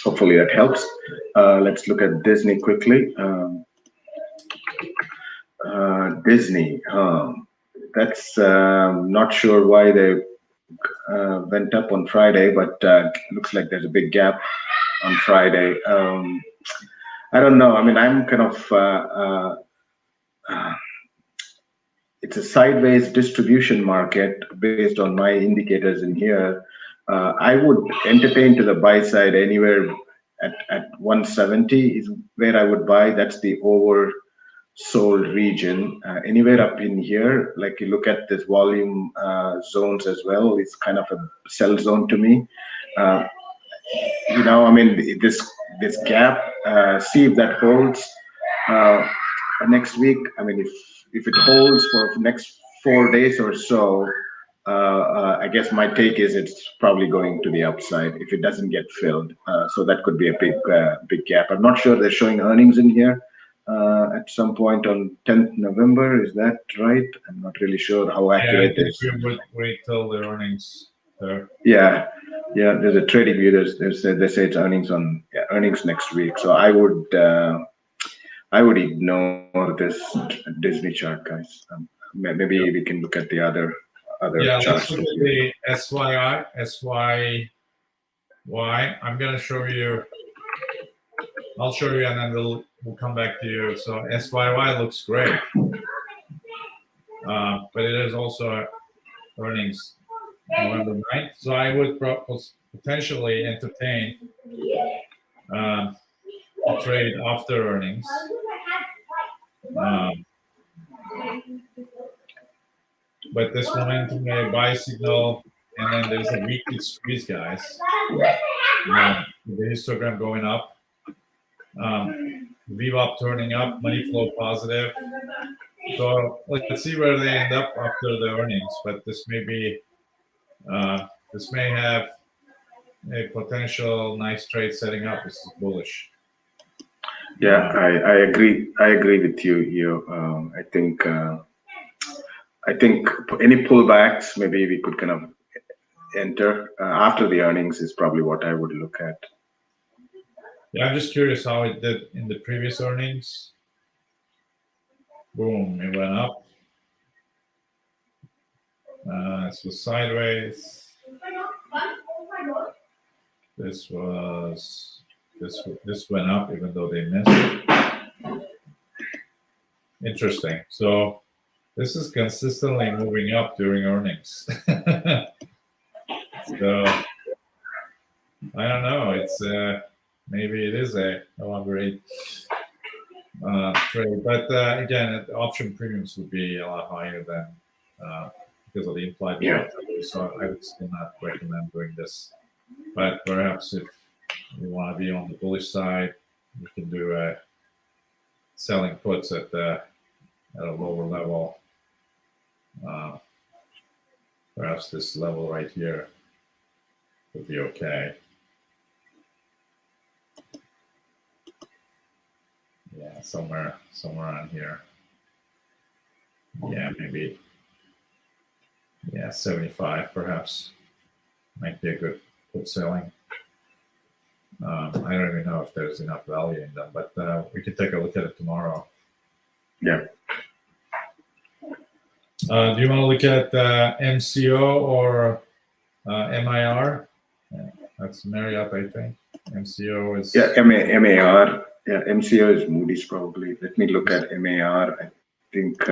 Hopefully that helps. Let's look at Disney quickly. Disney, that's not sure why they went up on Friday, but looks like there's a big gap on Friday. I don't know. I mean, I'm kind of it's a sideways distribution market based on my indicators in here. I would entertain to the buy side anywhere at 170 is where I would buy. That's the oversold region. Anywhere up in here, like you look at this volume zones as well, it's kind of a sell zone to me. I mean, this gap, see if that holds next week. I mean, if it holds for the next 4 days or so, I guess my take is it's probably going to the upside if it doesn't get filled. So that could be a big gap. I'm not sure they're showing earnings in here at some point on 10th November. Is that right? I'm not really sure how accurate I it is. think we would wait till the earnings there. Yeah, there's a trading view. They say it's earnings next week. So I would ignore this Disney chart, guys. Maybe we can look at the other Yeah, charts. let's look at the SYY. I'm gonna show you. I'll show you, and then we'll come back to you. So SYY looks great, but it is also earnings November 9th. So I would potentially entertain a trade after earnings. But this momentum may buy signal, and then there's a weekly squeeze, guys. The histogram going up, VWAP turning up, money flow positive. So let's see where they end up after the earnings. But this may have a potential nice trade setting up. This is bullish. Yeah, I agree. I agree with you. I think any pullbacks, maybe we could kind of enter after the earnings is probably what I would look at. Yeah, I'm just curious how it did in the previous earnings. Boom, it went up. This was sideways. This went up even though they missed. Interesting. So this is consistently moving up during earnings. So I don't know. It's maybe it is a longer rate trade, but again, option premiums would be a lot higher than because of the implied volatility. So I would still not recommend doing this. But perhaps if you want to be on the bullish side, you can do selling puts at a lower level. Perhaps this level right here would be okay. Yeah, somewhere on here. Yeah, maybe. Yeah, 75 perhaps might be a good put selling. I don't even know if there's enough value in them, but we can take a look at it tomorrow. Yeah. Do you want to look at MCO or MIR? Yeah, that's Marriott, I think. MCO is... Yeah, MAR. Yeah, MCO is Moody's probably. Let me look at MAR. I think...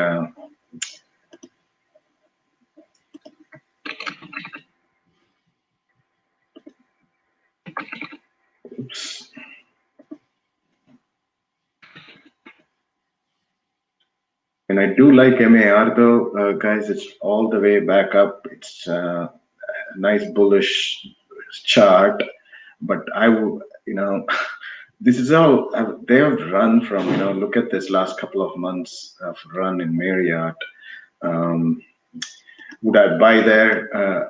Oops. And I do like MAR though, guys. It's all the way back up. It's a nice bullish chart, but I would, this is all they have run from. Look at this last couple of months of run in Marriott. Would I buy there?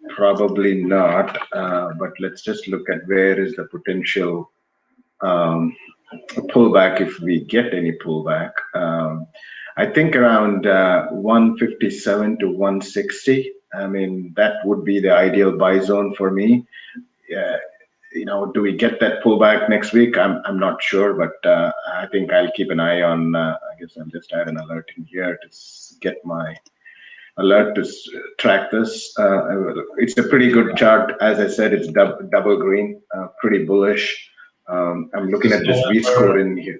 Probably not. But let's just look at where is the potential pullback if we get any pullback. I think around 157 to 160. I mean, that would be the ideal buy zone for me. Do we get that pullback next week? I'm not sure, but I think I'll keep an eye on. I guess I'll just add an alert in here to get my alert to track this. It's a pretty good chart. As I said, it's double green, pretty bullish. I'm looking at this V score in here.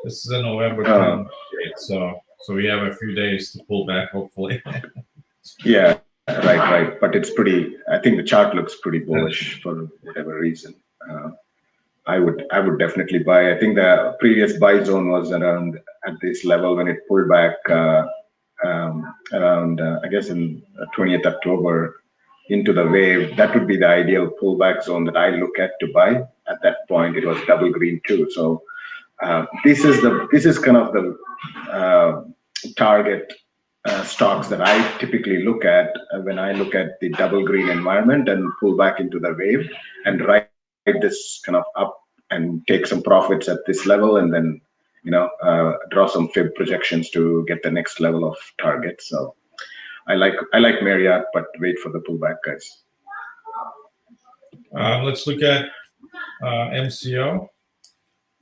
This is a November 10th date, so we have a few days to pull back, hopefully. Yeah, right. But it's pretty. I think the chart looks pretty bullish for whatever reason. I would definitely buy. I think the previous buy zone was around at this level when it pulled back around I guess in 20th October into the wave. That would be the ideal pullback zone that I look at to buy. At that point, it was double green too. So this is kind of the target stocks that I typically look at when I look at the double green environment and pull back into the wave and ride this kind of up and take some profits at this level, and then draw some fib projections to get the next level of target. So I like Marriott, but wait for the pullback, guys. Let's look at MCO.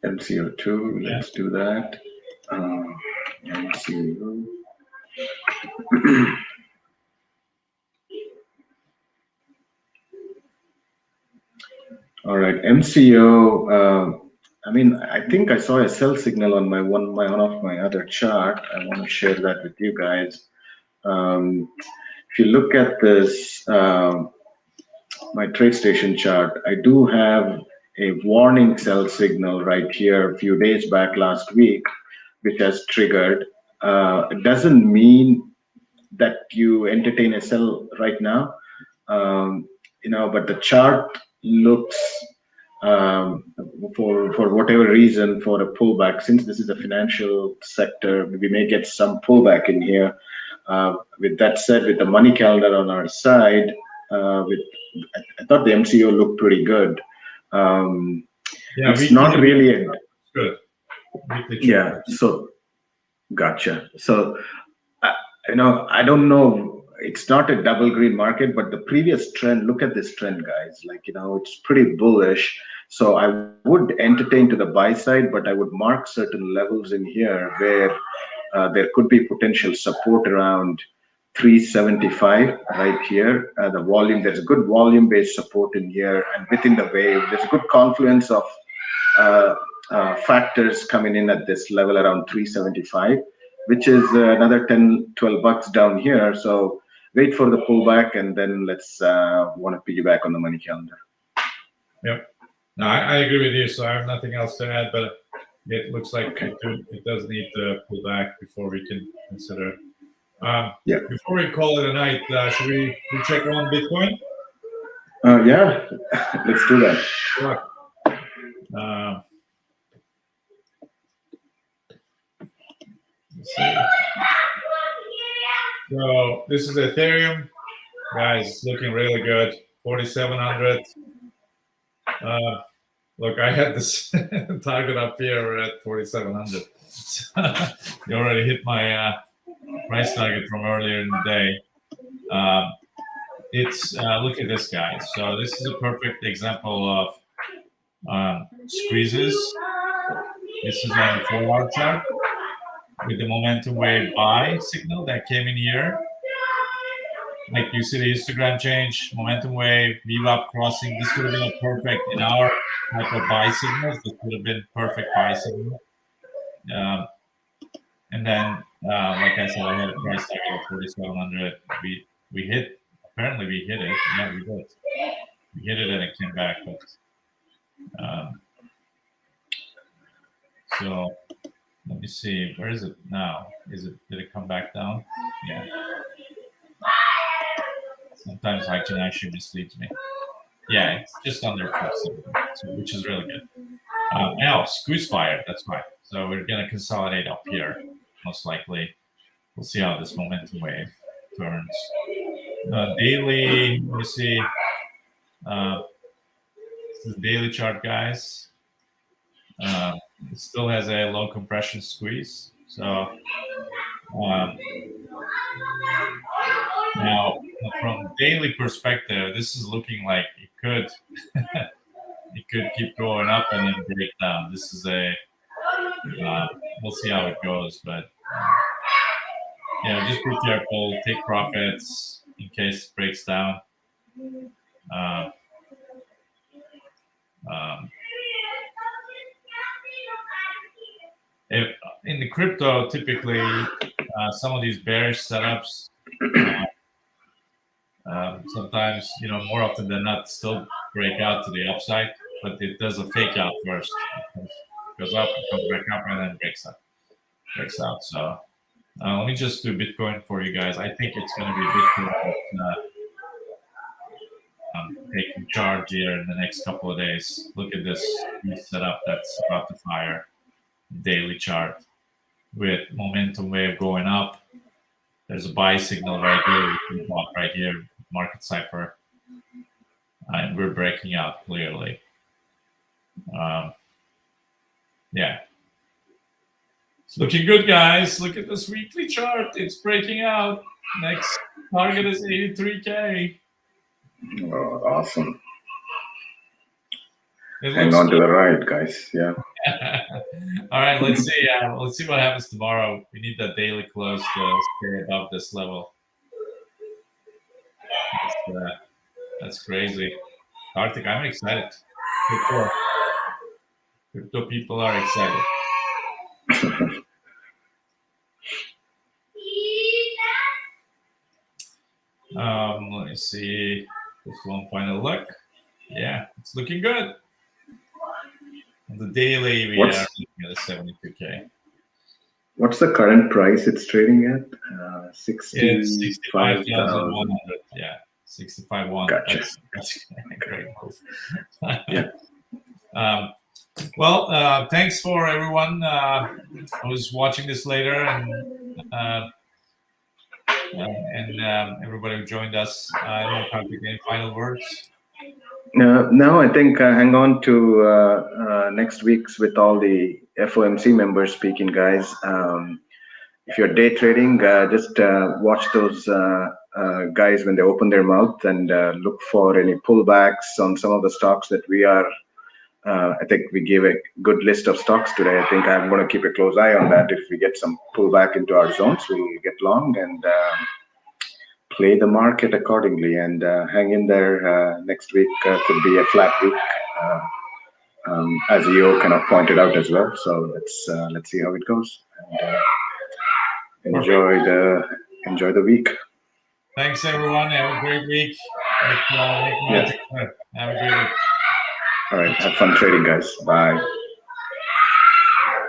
MCO2, let's do that. MCO. All right, MCO. I think I saw a sell signal on one of my other chart. I want to share that with you guys. If you look at this, my TradeStation chart, I do have a warning sell signal right here a few days back last week, which has triggered. It doesn't mean that you entertain a sell right now, but the chart looks for whatever reason for a pullback. Since this is a financial sector, we may get some pullback in here. With that said, with the money calendar on our side, I thought the MCO looked pretty good. It's not really good. Yeah. So, gotcha. So, I don't know. It's not a double green market, but the previous trend. Look at this trend, guys. It's pretty bullish. So I would entertain to the buy side, but I would mark certain levels in here where there could be potential support around 375 right here. The volume, there's a good volume-based support in here, and within the wave, there's a good confluence of factors coming in at this level around 375, which is another 10, 12 bucks down here. So wait for the pullback, and then let's want to piggyback on the money calendar. Yep. No, I agree with you. So I have nothing else to add, but it looks like it does need to pull back before we can consider. Before we call it a night, should we check on Bitcoin? Yeah, let's do that. Sure. Let's see. So this is Ethereum, guys, looking really good. 4,700. Look, I had this target up here. We're at 4,700. You already hit my price target from earlier in the day. Look at this, guys. So this is a perfect example of squeezes. This is on the 4-hour chart with the momentum wave buy signal that came in here. Like you see the histogram change, momentum wave, VWAP crossing. This would have been a perfect, in our type of buy signals, this would have been perfect buy signal. And then, like I said, I had a price target of 4,700. Apparently we hit it. Yeah, we did. We hit it and it came back. But so let me see. Where is it now? Did it come back down? Yeah. Sometimes Haikin actually misleads me. Yeah, it's just under 4,700, which is really good. Now, squeeze fired, that's right. So we're going to consolidate up here, most likely. We'll see how this momentum wave turns. Daily, let me see. This is daily chart, guys. It still has a low compression squeeze. So now, from daily perspective, this is looking like it could it could keep going up and then break down. This is we'll see how it goes, but just be careful, take profits in case it breaks down. In the crypto, typically some of these bearish setups, sometimes, more often than not, still break out to the upside, but it does a fake out first. It goes up, it comes back up, and then breaks out. So let me just do Bitcoin for you guys. I think it's going to be Bitcoin taking charge here in the next couple of days. Look at this setup that's about to fire. Daily chart with momentum wave going up. There's a buy signal right here. We bought right here, market cipher. And we're breaking out clearly. Yeah. It's looking good, guys. Look at this weekly chart. It's breaking out. Next target is 83K. Oh, awesome. Hang on to the ride, guys. Yeah. All right, let's see. Let's see what happens tomorrow. We need that daily close to stay above this level. That's crazy. Karthik, I'm excited. Crypto people are excited. Let me see. Just one final look. Yeah, it's looking good. On the daily, we are looking at a 72K. What's the current price it's trading at? 65,100. Yeah, 65.1. Gotcha. That's a great move. Yeah. Well, thanks for everyone who's watching this later, and everybody who joined us. I don't know if I have any final words. No, I think hang on to next week's with all the FOMC members speaking, guys. If you're day trading, just watch those guys when they open their mouth and look for any pullbacks on some of the stocks that we are. I think we gave a good list of stocks today. I think I'm going to keep a close eye on that. If we get some pullback into our zones, we'll get long and play the market accordingly and hang in there. Next week could be a flat week, as EO kind of pointed out as well. So let's see how it goes. And enjoy the week. Thanks, everyone. Have a great week. Have a great week. All right. Have fun trading, guys. Bye.